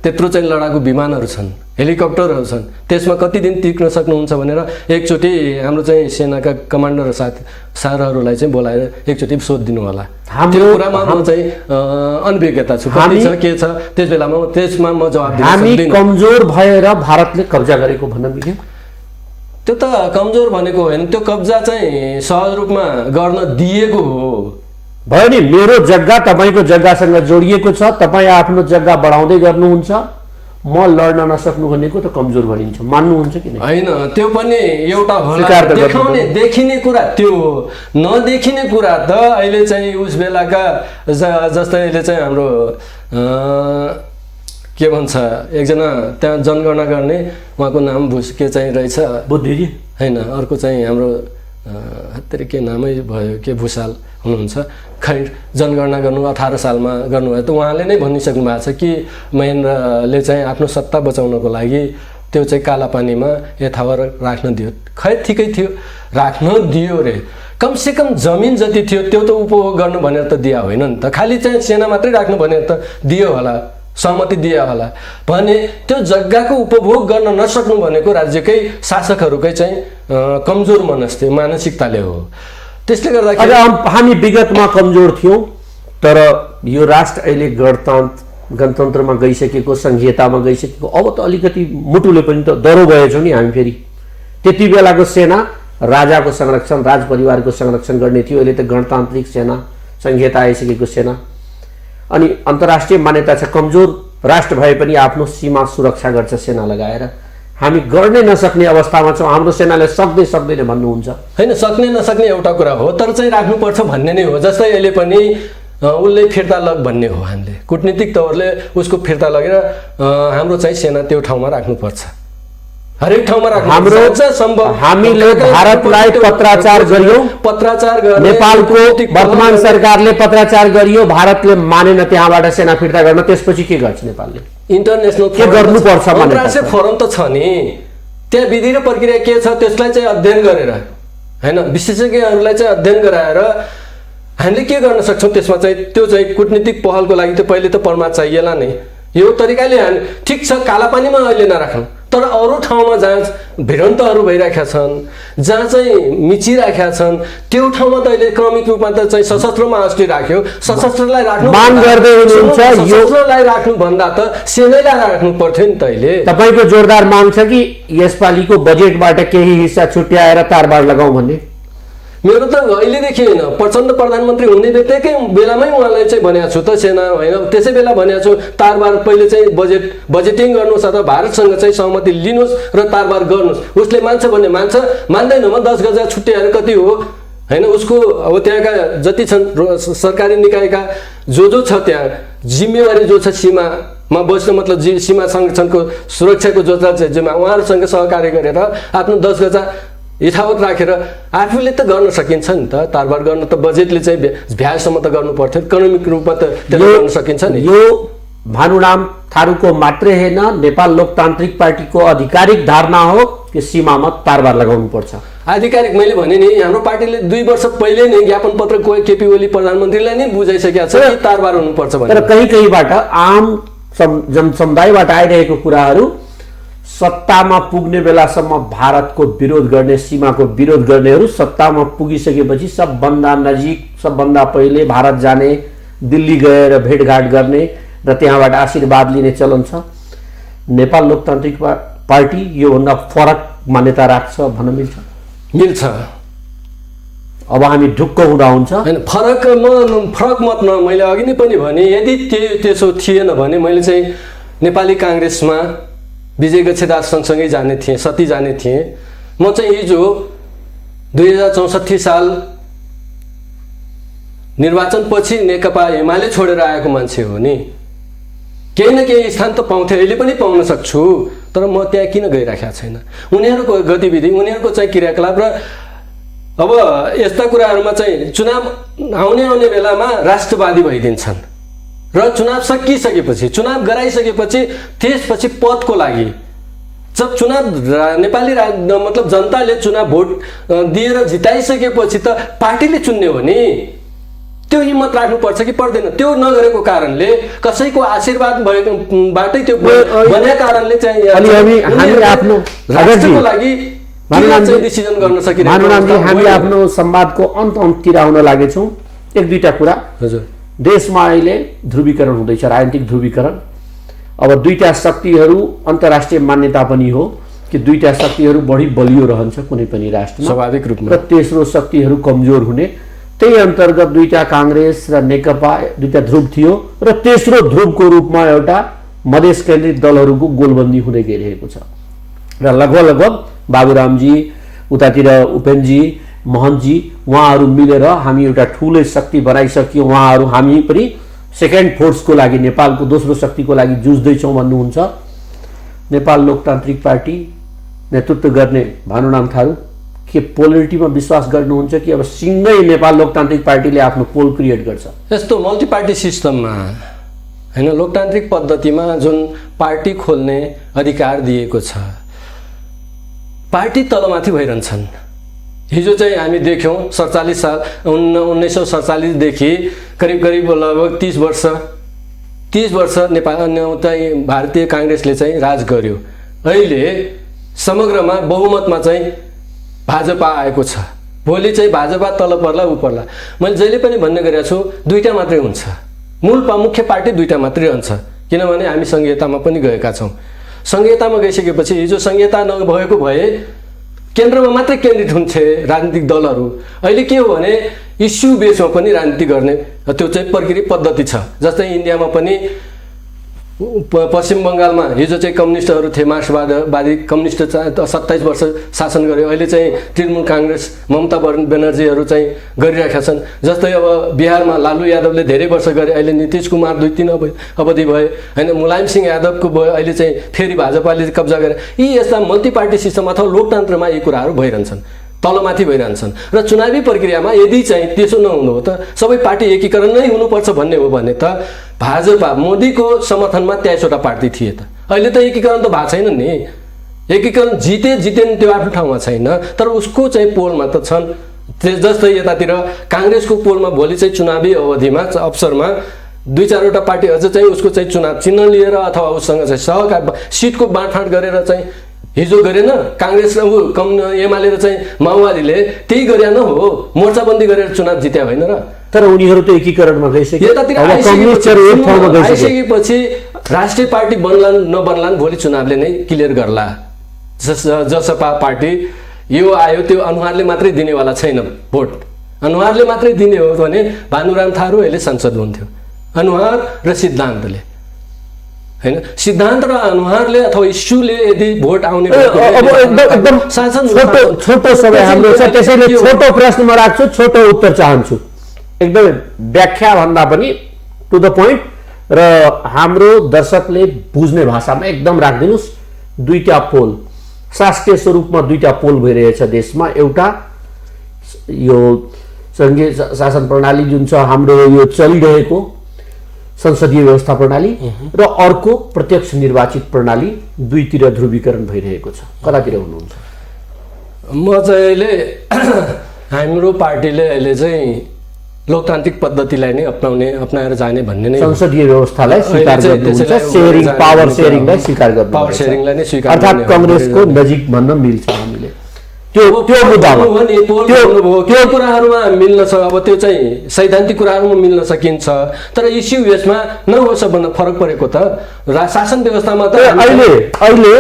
त्यत्रो चाहिँ लडाकु विमानहरू छन्, हेलिकप्टरहरू छन्, त्यसमा कति दिन टिक्न सक्नुहुन्छ भनेर एकचोटि हाम्रो चाहिँ सेनाका कमान्डर सारहरूलाई चाहिँ बोलाएर एकचोटि सोधिदिनु होला। त्यो कुरामा म चाहिँ अनभिज्ञता छु, कति छ के छ, त्यस बेलामा त्यसमा म जवाब दिन सक्दिनँ। हामी कमजोर भएर भारतले कब्जा गरेको भन्न मिल्यो? त्यो त कमजोर भनेको होइन, त्यो कब्जा चाहिँ सहज रूपमा गर्न दिएको हो। भयो नि, मेरो जग्गा तपाईँको जग्गासँग जोडिएको छ, तपाईँ आफ्नो जग्गा बढाउँदै गर्नुहुन्छ, म लड्न नसक्नु भनेको त कमजोर भनिन्छ, मान्नुहुन्छ कि होइन? त्यो पनि एउटा देखाउने देखिने कुरा त्यो हो, नदेखिने कुरा त अहिले चाहिँ उस बेलाका जस्तै अहिले चाहिँ हाम्रो के भन्छ एकजना त्यहाँ जनगणना गर्ने, उहाँको नाम के चाहिँ रहेछ बुद्धिजी होइन, अर्को चाहिँ हाम्रो हत्तेरी के नामै भयो के भुषाल हुनुहुन्छ, खै जनगणना गर्नु 18 सालमा गर्नुभयो। त उहाँले नै भनिसक्नु भएको छ कि महेन्द्रले चाहिँ आफ्नो सत्ता बचाउनको लागि त्यो चाहिँ कालापानीमा यथावत राख्न दियो। खै ठिकै थियो, राख्न दियो रे। कमसेकम जमिन जति थियो त्यो त उपभोग गर्नु भनेर त दिया होइन नि त, खालि चाहिँ सेना मात्रै राख्नु भनेर त दियो होला, सहमति दिया होला भने त्यो जग्गाको उपभोग गर्न नसक्नु भनेको राज्यकै शासकहरूकै चाहिँ कमजोर मानसिकताले हो। त्यसले गर्दाखेरि हामी विगतमा कमजोर थियौँ, तर यो राष्ट्र अहिले गणतन्त्रमा गइसकेको, संघीयतामा गइसकेको, अब त अलिकति मुटुले पनि त डरो भएछौँ नि हामी। फेरि त्यति बेलाको सेना राजाको संरक्षण, राजपरिवारको संरक्षण गर्ने थियो, अहिले त गणतान्त्रिक सेना, संघीयता आइसकेको सेना। अनि अन्तर्राष्ट्रिय मान्यता छ, कमजोर राष्ट्र भए पनि आफ्नो सीमा सुरक्षा गर्छ सेना लगाएर। हामी गर्नै नसक्ने अवस्थामा छौँ, हाम्रो सेनाले सक्दैन भन्नुहुन्छ। होइन, सक्ने नसक्ने एउटा कुरा हो, तर चाहिँ राख्नुपर्छ भन्ने नै हो। जस्तै अहिले पनि उसले फिर्ता लग भन्ने हो, हामीले कूटनीतिक तवरले उसको फिर्ता लगेर हाम्रो चाहिँ सेना त्यो ठाउँमा राख्नुपर्छ, हरेक ठाउँमा हाम्रो हामीले भारतलाई पत्राचार गरियो, नेपालको वर्तमान सरकारले पत्राचार गरियो, भारतले मानेन त्यहाँबाट सेना फिर्ता गर्न। त्यसपछि के गर्छ नेपालले? इन्टरनेसनल के गर्नुपर्छ? अन्तर्राष्ट्रिय फोरम त छ नि, त्यहाँ विधि र प्रक्रिया के छ त्यसलाई चाहिँ अध्ययन गरेर, होइन, विशेषज्ञहरूलाई चाहिँ अध्ययन गराएर हामीले के गर्न सक्छौँ त्यसमा चाहिँ त्यो चाहिँ कूटनीतिक पहलको लागि त पहिले त परमार चाहिएला नै। यो तरिकाले ठिक छ, कालापानीमा अहिले नराखौँ, तर अरू ठाउँमा जहाँ भिडन्तहरू भइरहेका छन्, जहाँ चाहिँ मिचिरहेका छन्, त्यो ठाउँमा त अहिले क्रमिक रूपमा त चाहिँ सशस्त्रमा अस्ति राख्यो। सशस्त्रलाई राख्नु माग गर्दै हुनुहुन्छ, सशस्त्रलाई राख्नु भन्दा त सेनालाई राख्नु पर्थ्यो नि त। अहिले तपाईँको जोरदार माग छ कि यसपालिको बजेटबाट केही हिस्सा छुट्याएर तारबार लगाउँ भन्ने? मेरो त अहिलेदेखि होइन, प्रचण्ड प्रधानमन्त्री हुने बित्तिकै बेलामै उहाँलाई चाहिँ भनेको छु त, सेना होइन त्यसै बेला भनेको छु तारबार पहिले चाहिँ बजेटिङ गर्नुहोस् अथवा भारतसँग चाहिँ सहमति लिनुहोस् र तारबार गर्नुहोस्। उसले मान्छ भने मान्छ, मान्दैनमा 10 गजा छुट्याएर कति हो, होइन, उसको अब त्यहाँका जति छन् सरकारी निकायका जो छ त्यहाँ जिम्मेवारी जो छ सीमामा बस्न, मतलब सीमा संरक्षणको सुरक्षाको जो छ जिम्मा, उहाँहरूसँग सहकार्य गरेर आफ्नो 10 गजा यथावत राखेर आफूले त गर्न सकिन्छ नि त। तारबार गर्न त बजेटले चाहिँ भ्याएसम्म त गर्नु पर्थ्यो, इकोनोमिक रूपमा त त्यसले गर्न सकिन्छ नि। यो भानुराम थारूको मात्रै होइन, नेपाल लोकतान्त्रिक पार्टीको आधिकारिक धारणा हो कि सीमामा तारबार लगाउनु पर्छ। आधिकारिक मैले भने नि, हाम्रो पार्टीले 2 वर्ष पहिले नै ज्ञापन पत्र केपी ओली प्रधानमन्त्रीलाई नै बुझाइसकेको छ कि तारबार हुनुपर्छ भने। तर कहीँबाट आम जनसमुदायबाट आइरहेको कुराहरू सत्तामा पुग्ने बेलासम्म भारतको विरोध गर्ने, सीमाको विरोध गर्नेहरू सत्तामा पुगिसकेपछि सबभन्दा नजिक, सबभन्दा पहिले भारत जाने, दिल्ली गएर भेटघाट गर्ने र त्यहाँबाट आशीर्वाद लिने चलन छ। नेपाल लोकतान्त्रिक पार्टी योभन्दा फरक मान्यता राख्छ भन्न मिल्छ। अब हामी ढुक्क हुँदा हुन्छ हैन, फरक मत न, मैले अघि नै पनि भने, यदि त्यसो थिएन भने मैले चाहिँ नेपाली काङ्ग्रेसमा विजय गच्छेदार सँगसँगै जाने थिएँ, सती जाने थिएँ। म चाहिँ हिजो 2064 साल निर्वाचनपछि नेकपा एमाले छोडेर आएको मान्छे हो नि, केही न केही स्थान त पाउँथे, अहिले पनि पाउन सक्छु, तर म त्यहाँ किन गइराखेको छैन? उनीहरूको गतिविधि, उनीहरूको चाहिँ क्रियाकलाप र अब यस्ता कुराहरूमा चाहिँ चुनाव आउने बेलामा राष्ट्रवादी भइदिन्छन् र चुनाव सकिसकेपछि, चुनाव गराइसकेपछि त्यसपछि पदको लागि जब चुनाव नेपाली मतलब जनताले चुनाव भोट दिएर जिताइसकेपछि त पार्टीले चुन्ने हो नि, त्यो हिम्मत राख्नुपर्छ कि पर्दैन? त्यो नगरेको कारणले, कसैको आशीर्वाद बाटै त्यो बनेको कारणले चाहिँ हामी आफ्नो राष्ट्रको लागि डिसिजन गर्न सकिरहेको। हामी आफ्नो संवादको अन्त्यतिर आउन लागेछौँ। 1-2टा कुरा। हजुर, देशमा अहिले ध्रुवीकरण हुँदैछ, राजनीतिक ध्रुवीकरण। अब 2टा शक्तिहरू अन्तर्राष्ट्रिय मान्यता पनि हो कि 2टा शक्तिहरू बढी बलियो रहन्छ कुनै पनि राष्ट्रमा, स्वाभाविक रूपमा, र तेस्रो शक्तिहरू कमजोर हुने। त्यही अन्तर्गत 2टा काङ्ग्रेस र नेकपा 2टा ध्रुव थियो र तेस्रो ध्रुवको रूपमा एउटा मधेस केन्द्रित दलहरूको गोलबन्दी हुँदै गइरहेको छ र लगभग बाबुरामजी, उतातिर उपेन्द्रजी, महन्तजी, उहाँहरू मिलेर हामी एउटा ठुलो शक्ति बनाइसक्यौँ। उहाँहरू हामी पनि सेकेन्ड फोर्सको लागि, नेपालको दोस्रो शक्तिको लागि जुझ्दैछौँ भन्नुहुन्छ। नेपाल लोकतान्त्रिक पार्टी नेतृत्व गर्ने भानुराम थारू के पोलरिटीमा विश्वास गर्नुहुन्छ कि अब सिङ्गै नेपाल लोकतान्त्रिक पार्टीले आफ्नो पोल क्रिएट गर्छ? यस्तो मल्टी पार्टी सिस्टममा हैन, लोकतान्त्रिक पद्धतिमा जुन पार्टी खोल्ने अधिकार दिएको छ, पार्टी तलमाथि भइरहन्छन्। हिजो चाहिँ हामी देख्यौँ 47 साल 1947देखि करिब लगभग 30 वर्ष नेपाल चाहिँ भारतीय काङ्ग्रेसले चाहिँ राज गर्यो। अहिले समग्रमा बहुमतमा चाहिँ भाजपा आएको छ। भोलि चाहिँ भाजपा तल पर्ला उ पर्ला। मैले जहिले पनि भन्ने गरेको छु, दुईटा मात्रै हुन्छ, मुख्य पार्टी दुईटा मात्रै रहन्छ। किनभने हामी संघीयतामा पनि गएका छौँ। संघीयतामा गइसकेपछि हिजो संघीयता नभएको भए केन्द्रमा मात्रै केन्द्रित हुन्थे राजनीतिक दलहरू। अहिले के हो भने इस्यु बेसमा पनि राजनीति गर्ने त्यो चाहिँ प्रक्रिया पद्धति छ। जस्तै इन्डियामा पनि पश्चिम बङ्गालमा हिजो चाहिँ कम्युनिस्टहरू थिए, मार्क्सवादी कम्युनिस्ट 27 वर्ष शासन गर्यो। अहिले चाहिँ तृणमूल काङ्ग्रेस ममता बनर्जीहरू चाहिँ गरिरहेका छन्। जस्तै अब बिहारमा लालु यादवले धेरै वर्ष गरे, अहिले नीतिश कुमार 2-3 अवधि भए होइन, मुलायम सिंह यादवको भयो, अहिले चाहिँ फेरि भाजपाले कब्जा गरे। यी यस्ता मल्टी पार्टी सिस्टम अथवा लोकतन्त्रमा यी कुराहरू भइरहन्छन्, तलमाथि भइरहन्छन्। र चुनावी प्रक्रियामा यदि चाहिँ त्यसो नहुनु हो त सबै पार्टी एकीकरण नै हुनुपर्छ भन्ने हो भने त भाजपा मोदीको समर्थनमा 23वटा पार्टी थिए त। अहिले त एकीकरण त भएको छैन नि। एकीकरण जितेन त्यो आफ्नो ठाउँमा छैन, तर उसको चाहिँ पोलमा त छन्। जस्तै यतातिर काङ्ग्रेसको पोलमा भोलि चाहिँ चुनावी अवधिमा अवसरमा 2-4वटा पार्टी अझ चाहिँ उसको चाहिँ चुनाव चिन्ह लिएर अथवा उसँग चाहिँ सहकार सिटको बाँडफाँड गरेर चाहिँ हिजो गरेन काङ्ग्रेस र एमाले र चाहिँ माओवादीले त्यही गरे न हो, मोर्चाबन्दी गरेर चुनाव जित्या होइन र। तर उनीहरू त एकीकरणमा गइसके। यतातिर आइसकेपछि राष्ट्रिय पार्टी बन्लान् नबन्लान् भोलि चुनावले नै क्लियर गर्ला। जसपा पार्टी यो आयो त्यो अनुहारले मात्रै दिनेवाला छैन भोट। अनुहारले मात्रै दिने हो भने भानुराम थारू अहिले संसद हुन्थ्यो, अनुहार र सिद्धान्तले हैन। सिद्धान्त र अनुहारले अथवा इस्युले यदि भोट आउने एकदम छोटो समय हाम्रो छ, त्यसैले छोटो प्रश्न म राख्छु, छोटो उत्तर चाहन्छु। एकदमै व्याख्या भन्दा पनि टु द पोइन्ट र हाम्रो दर्शकले बुझ्ने भाषामा एकदम राखिदिनुस्। 2टा पोल शास्त्रीय स्वरूपमा 2टा पोल भइरहेछ देशमा। एउटा यो संघीय शासन प्रणाली जुन छ हाम्रो यो चलिरहेको संसदीय व्यवस्था प्रणाली र अर्को प्रत्यक्ष निर्वाचित प्रणाली, दुईतिर ध्रुवीकरण भइरहेको छ। कतातिर हुनुहुन्छ? म चाहिँ अहिले हाम्रो पार्टीले अहिले चाहिँ लोकतान्त्रिक पद्धतिलाई नै अपनाएर जाने भन्ने नै, संसदीय व्यवस्थालाई स्वीकार गर्नुहुन्छ, शेयरिङ पावर शेयरिङलाई स्वीकार गर्नुहुन्छ, पावर शेयरिङलाई नै स्वीकार, अर्थात् कांग्रेसको नजिक भन्न मिल्छ हामीले। त्यो मुद्दामा त्यो कुराहरूमा मिल्न सक्छ। अब त्यो चाहिँ सैद्धान्तिक कुराहरूमा मिल्न सकिन्छ, तर इस्यु यसमा नहोस् भन्न फरक परेको त शासन व्यवस्थामा त अहिले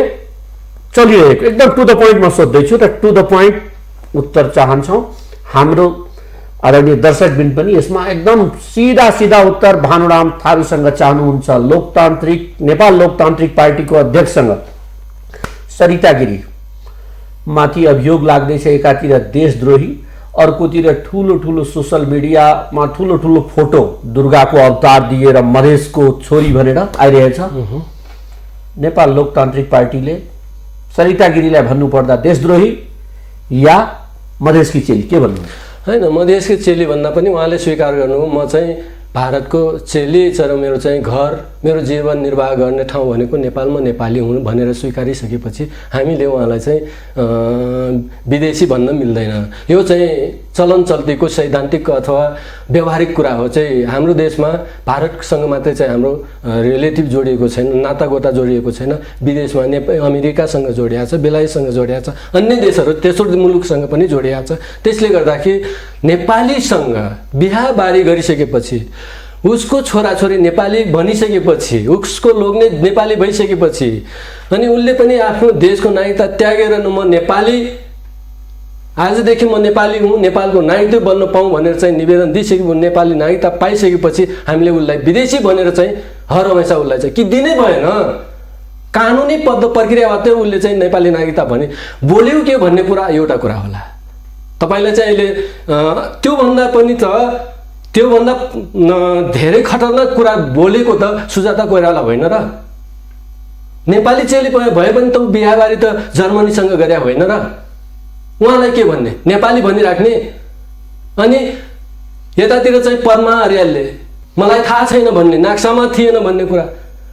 चलिरहेको एकदम टु द पोइन्टमा सोध्दैछु र टु द पोइन्ट उत्तर चाहन्छौँ। हाम्रो आदरणीय दर्शकबिन पनि यसमा एकदम सीधा उत्तर भानुराम थारूसँग चाहनुहुन्छ। नेपाल लोकतान्त्रिक पार्टीको अध्यक्षसँग सरिता गिरी माथि अभियोग लाग्दैछ, एकातिर देशद्रोही, अर्कोतिर ठुलो सोसल मिडियामा ठुलो फोटो दुर्गाको अवतार दिएर मधेसको छोरी भनेर आइरहेछ। नेपाल लोकतान्त्रिक पार्टीले सरिता गिरीलाई भन्नुपर्दा देशद्रोही या मधेसकी चेली, के भन्नु? होइन, मधेसकी चेली भन्दा पनि उहाँले स्वीकार गर्नु, म चाहिँ भारतको चेली तर मेरो चाहिँ घर, मेरो जीवन निर्वाह गर्ने ठाउँ भनेको नेपालमा नेपाली हुनु भनेर स्वीकारिसकेपछि हामीले उहाँलाई चाहिँ विदेशी भन्न मिल्दैन। यो चाहिँ चलन चल्तीको सैद्धान्तिक अथवा व्यवहारिक कुरा हो। चाहिँ हाम्रो देशमा भारतसँग मात्रै चाहिँ हाम्रो रिलेटिभ जोडिएको छैन, नातागोता जोडिएको छैन। विदेशमा अमेरिकासँग जोडिएको छ, बेलायतसँग जोडिएको छ, अन्य देशहरू तेस्रो मुलुकसँग पनि जोडिएको छ। त्यसले गर्दाखेरि नेपालीसँग बिहाबारी गरिसकेपछि, उसको छोराछोरी नेपाली बनिसकेपछि, उसको लोग्ने नेपाली भइसकेपछि अनि उसले पनि आफ्नो देशको नागरिकता त्यागेर म नेपाली, आजदेखि म नेपाली हुँ, नेपालको नागरिक बन्न पाऊँ भनेर चाहिँ निवेदन दिइसकेपछि, नेपाली नागरिकता पाइसकेपछि हामीले उसलाई विदेशी भनेर चाहिँ हर हमेसा उसलाई चाहिँ कि दिनै भएन। कानुनी प्रक्रियाबाट उसले चाहिँ नेपाली नागरिकता भने बोल्यो के भन्ने कुरा एउटा कुरा होला। तपाईलाई चाहिँ अहिले त्योभन्दा धेरै खतरनाक कुरा बोलेको त सुजाता कोइराला होइन र? नेपाली चेली भए पनि त बिहाबारी त जर्मनीसँग गरे होइन र? उहाँलाई के भन्ने, नेपाली भनिराख्ने। अनि यतातिर चाहिँ परमा अर्यालले मलाई थाहा छैन भन्ने, नाक्सामा थिएन भन्ने कुरा,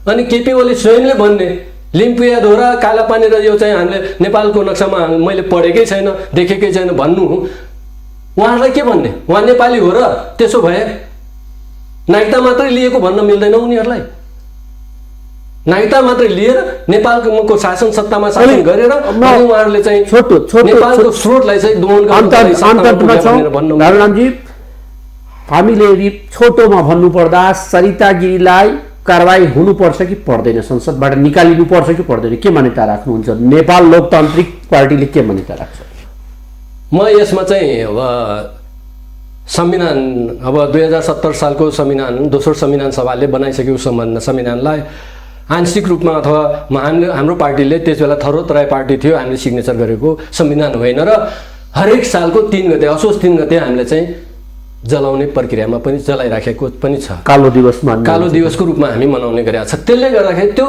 अनि केपी ओली स्वयंले भन्ने लिम्पुयाधोरा कालापानी र यो चाहिँ हामीले नेपालको नक्सामा मैले पढेकै छैन देखेकै छैन भन्नु उहाँहरूलाई के भन्ने? उहाँ नेपाली हो र त्यसो भए नागरिकता मात्रै लिएको भन्न मिल्दैन उनीहरूलाई। नागरिकता मात्रै लिएर नेपालको शासन सत्तामा शासन गरेर अनि उहाँहरूले चाहिँ नेपालको स्रोतलाई चाहिँ दोहन नारायणजी, हामीले यदि छोटोमा भन्नुपर्दा सरिता गिरीलाई कारवाही हुनुपर्छ कि पर्दैन, संसदबाट निकालिनुपर्छ कि पर्दैन, के मान्यता राख्नुहुन्छ? नेपाल लोकतान्त्रिक पार्टीले के मान्यता राख्छ? म यसमा चाहिँ अब संविधान अब 2070 सालको संविधान दोस्रो संविधान सभाले बनाइसकेको संविधानलाई आंशिक रूपमा अथवा हाम्रो पार्टीले त्यसबेला थरोतराई पार्टी थियो, हामीले सिग्नेचर गरेको संविधान होइन र हरेक सालको 3 गते असोज 3 गते हामीले चाहिँ जलाउने प्रक्रियामा पनि जलाइराखेको पनि छ। कालो दिवसको रूपमा हामी मनाउने गरेका छ। त्यसले गर्दाखेरि त्यो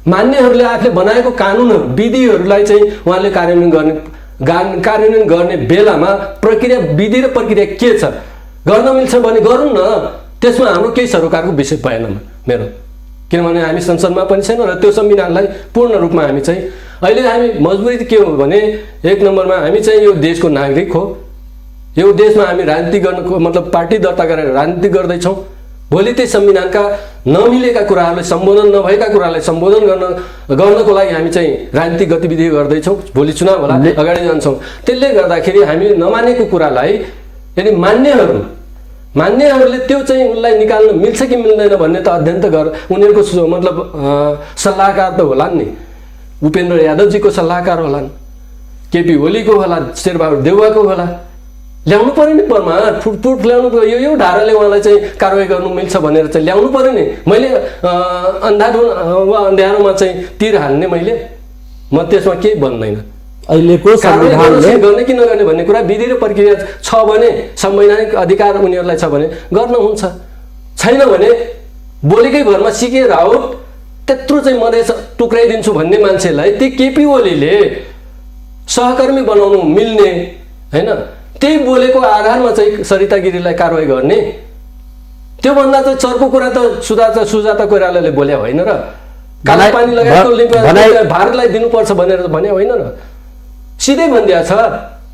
मान्नेहरूले आफूले बनाएको कानुनहरू विधिहरूलाई चाहिँ उहाँले कार्यान्वयन गर्ने बेलामा प्रक्रिया विधि र प्रक्रिया के छ गर्न मिल्छ भने गरौँ न। त्यसमा हाम्रो केही सरोकारको विषय भएन मेरो, किनभने हामी संसदमा पनि छैन र त्यो संविधानलाई पूर्ण रूपमा हामी चाहिँ अहिले हामी मजबुरी के हो भने 1 नम्बरमा हामी चाहिँ यो देशको नागरिक हो। यो देशमा हामी राजनीति गर्नको मतलब पार्टी दर्ता गरेर राजनीति गर्दैछौँ। भोलि त्यही संविधानका नमिलेका कुराहरूलाई सम्बोधन नभएका कुरालाई सम्बोधन गर्नको लागि हामी चाहिँ राजनीतिक गतिविधि गर्दैछौँ। भोलि चुनाव होला, अगाडि जान्छौँ। त्यसले गर्दाखेरि हामी नमानेको कुरालाई यदि मान्नेहरूले त्यो चाहिँ उसलाई निकाल्न मिल्छ कि मिल्दैन भन्ने त अध्ययन त उनीहरूको मतलब सल्लाहकार त होलान् नि। उपेन्द्र यादवजीको सल्लाहकार होलान्, केपी ओलीको होला, शेरबहादुर देउवाको होला। ल्याउनु पर्यो नि परमार फुटफुट ल्याउनु पर्यो। यो ढाराले उहाँलाई चाहिँ कारवाही गर्नु मिल्छ भनेर चाहिँ ल्याउनु पर्यो नि। मैले अँध्यारोमा चाहिँ तीर हाल्ने म त्यसमा केही भन्दैन। अहिलेको संविधानले गर्ने कि नगर्ने भन्ने कुरा विधि र प्रक्रिया छ भने, संवैधानिक अधिकार उनीहरूलाई छ भने गर्न हुन्छ, छैन भने बोलेकै भरमा सिकेर आउट त्यत्रो चाहिँ मधेस टुक्राइदिन्छु भन्ने मान्छेलाई ती केपी ओलीले सहकर्मी बनाउनु मिल्ने हैन, त्यही बोलेको आधारमा चाहिँ सरिता गिरीलाई कारवाही गर्ने। त्योभन्दा त चर्को कुरा त सुजाता कोइरालाले बोले होइन र कालापानी लगाएको भारतलाई दिनुपर्छ भनेर भने होइन र, सिधै भनिदिया छ।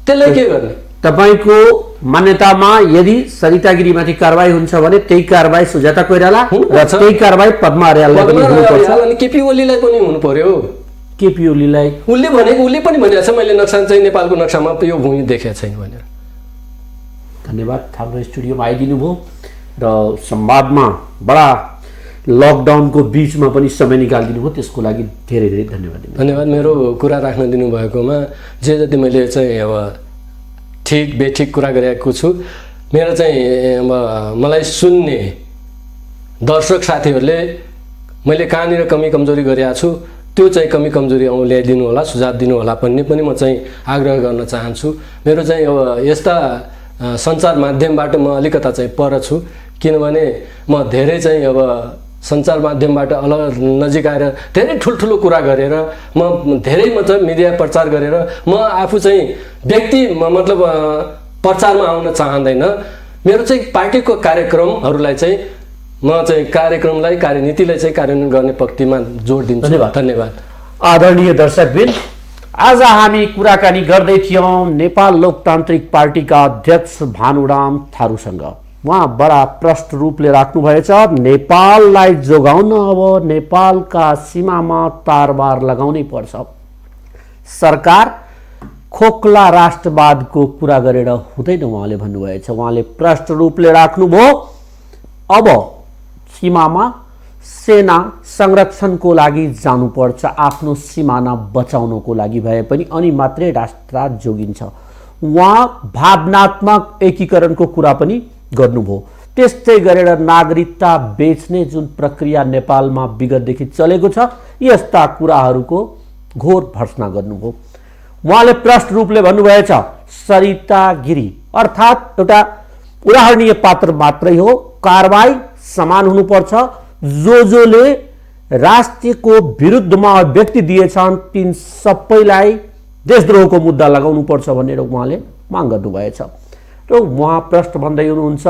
त्यसलाई के गर्ने? तपाईको मान्यतामा यदि सरिता गिरीमाथि कारवाही हुन्छ भने त्यही कारवाही सुजाता कोइराला र त्यही कारवाही पद्मा अर्याललाई पनि हुनुपर्छ अनि केपी ओलीलाई पनि हुनु पर्यो। केपी ओलीलाई उसले पनि भनेको छ मैले नक्सा चाहिँ नेपालको नक्सामा यो भूमि देखेको छैन भनेर। धन्यवाद, हाम्रो स्टुडियोमा आइदिनु भयो र संवादमा बडा लकडाउनको बीचमा पनि समय निकालिदिनु भयो, त्यसको लागि धेरै धेरै धन्यवाद। मेरो कुरा राख्न दिनुभएकोमा जे जति मैले चाहिँ अब ठिक बेठिक कुरा गरेको छु, मेरो चाहिँ अब मलाई सुन्ने दर्शक साथीहरूले मैले कहाँनिर कमी कमजोरी गरेको छु त्यो चाहिँ कमी कमजोरी ल्याइदिनु होला, सुझाव दिनु होला भन्ने पनि म चाहिँ आग्रह गर्न चाहन्छु। मेरो चाहिँ अब यस्ता सञ्चार माध्यमबाट म अलिकता चाहिँ पर छु, किनभने म धेरै चाहिँ अब सञ्चार माध्यमबाट अलग नजिक आएर धेरै ठुल्ठुलो कुरा गरेर म धेरै मतलब मिडिया प्रचार गरेर म आफू चाहिँ व्यक्ति मतलब प्रचारमा आउन चाहँदैन। मेरो चाहिँ पार्टीको कार्यक्रमहरूलाई चाहिँ म चाहिँ कार्यक्रमलाई कार्यनीतिलाई चाहिँ कार्यान्वयन गर्ने पक्षमा जोड दिन्छु। धन्यवाद। आदरणीय दर्शकवृन्द, आज हामी कुराकानी गर्दै थियौँ नेपाल लोकतान्त्रिक पार्टीका अध्यक्ष भानुराम थारूसँग। उहाँ बडा प्रष्ट रूपले राख्नुभएछ, नेपाललाई जोगाउन अब नेपालका सीमामा तारबार लगाउनै पर्छ। सरकार खोक्ला राष्ट्रवादको कुरा गरेर हुँदैन उहाँले भन्नुभएछ। उहाँले प्रष्ट रूपले राख्नुभयो अब सीमामा सेना संरक्षणको लागि जानुपर्छ, आफ्नो सिमाना बचाउनको लागि भए पनि, अनि मात्रै राष्ट्र जोगिन्छ। उहाँ भावनात्मक एकीकरणको कुरा पनि गर्नुभयो। त्यस्तै गरेर नागरिकता बेच्ने जुन प्रक्रिया नेपालमा विगतदेखि चलेको छ, यस्ता कुराहरूको घोर भर्त्सना गर्नुभयो। उहाँले प्रष्ट रूपले भन्नुभएछ सरिता गिरी अर्थात् एउटा उदाहरणीय पात्र मात्रै हो, कारबाही समान हुनुपर्छ। जोले राष्ट्रको विरुद्धमा अभिव्यक्ति दिएछन् तीन सबैलाई देशद्रोहको मुद्दा लगाउनु पर्छ भनेर उहाँले माग गर्नुभएछ। र उहाँ प्रष्ट भन्दै हुनुहुन्छ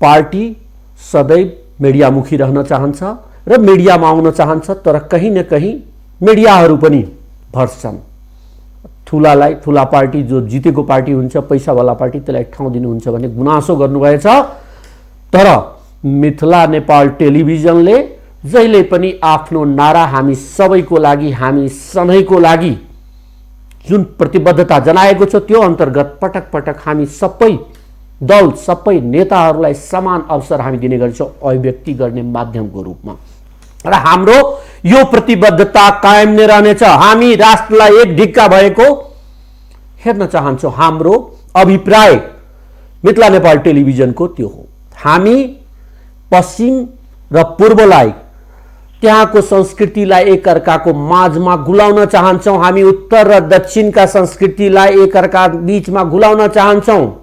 पार्टी सदैव मिडियामुखी रहन चाहन्छ र मिडियामा आउन चाहन्छ, तर कहीँ न कहीँ मिडियाहरू पनि भर्छन्। ठुला पार्टी जो जितेको पार्टी हुन्छ, पैसावाला पार्टी, त्यसलाई ठाउँ दिनुहुन्छ भन्ने गुनासो गर्नुभएछ। तर मिथिला नेपाल टेलिभिजनले जहिले पनि आफ्नो नारा हामी सबैको लागि, हामी सधैँको लागि जुन प्रतिबद्धता जनाएको छ, त्यो अन्तर्गत पटक पटक हामी सबै दल, सबै नेताहरूलाई समान अवसर हामी दिने गर्छौँ अभिव्यक्ति गर्ने माध्यमको रूपमा। र हाम्रो यो प्रतिबद्धता कायम नै रहनेछ। हामी राष्ट्रलाई एक ढिक्का भएको हेर्न चाहन्छौँ। हाम्रो अभिप्राय मिथिला नेपाल टेलिभिजनको त्यो हो। हामी पश्चिम र पूर्वलाई, त्यहाँको संस्कृतिलाई एकअर्काको माझमा घुलाउन चाहन्छौँ। हामी उत्तर र दक्षिणका संस्कृतिलाई एकअर्का बीचमा घुलाउन चाहन्छौँ।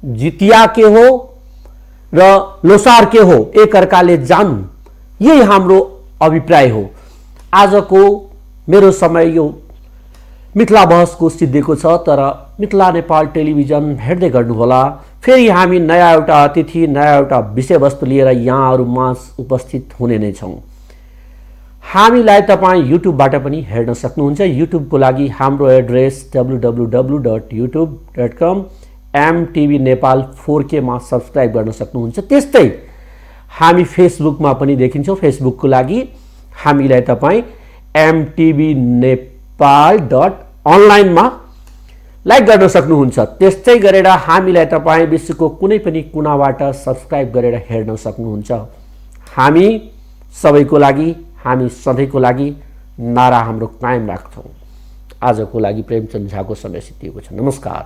जितिया के हो र लोसार के हो, एकअर्काले जानुन्, यही हाम्रो अभिप्राय हो। आजको मेरो समय यो मिथिला बहसको सिद्धिएको छ, तर मिथिला नेपाल टेलिभिजन हेर्दै गर्नुहोला। फेरि हामी नयाँ एउटा अतिथि, नयाँ एउटा विषयवस्तु लिएर यहाँहरूमा उपस्थित हुने नै छौँ। हामीलाई तपाईँ युट्युबबाट पनि हेर्न सक्नुहुन्छ। युट्युबको लागि हाम्रो address www.youtube.com MTV Nepal 4K मा सब्सक्राइब गर्न सक्नुहुन्छ। त्यस्तै हामी फेसबुकमा पनि देखिन्छौँ। फेसबुकको लागि हामीलाई तपाईँ mtvnepal.online मा लाइक गर्न सक्नुहुन्छ। त्यस्तै गरेर हामीलाई तपाईँ विश्वको कुनै पनि कुनाबाट सब्सक्राइब गरेर हेर्न सक्नुहुन्छ। हामी सबैको लागि, हामी सधैँको लागि नारा हाम्रो कायम राख्छौँ। आजको लागि प्रेमचन्द झाको समय सिद्धिएको छ। नमस्कार।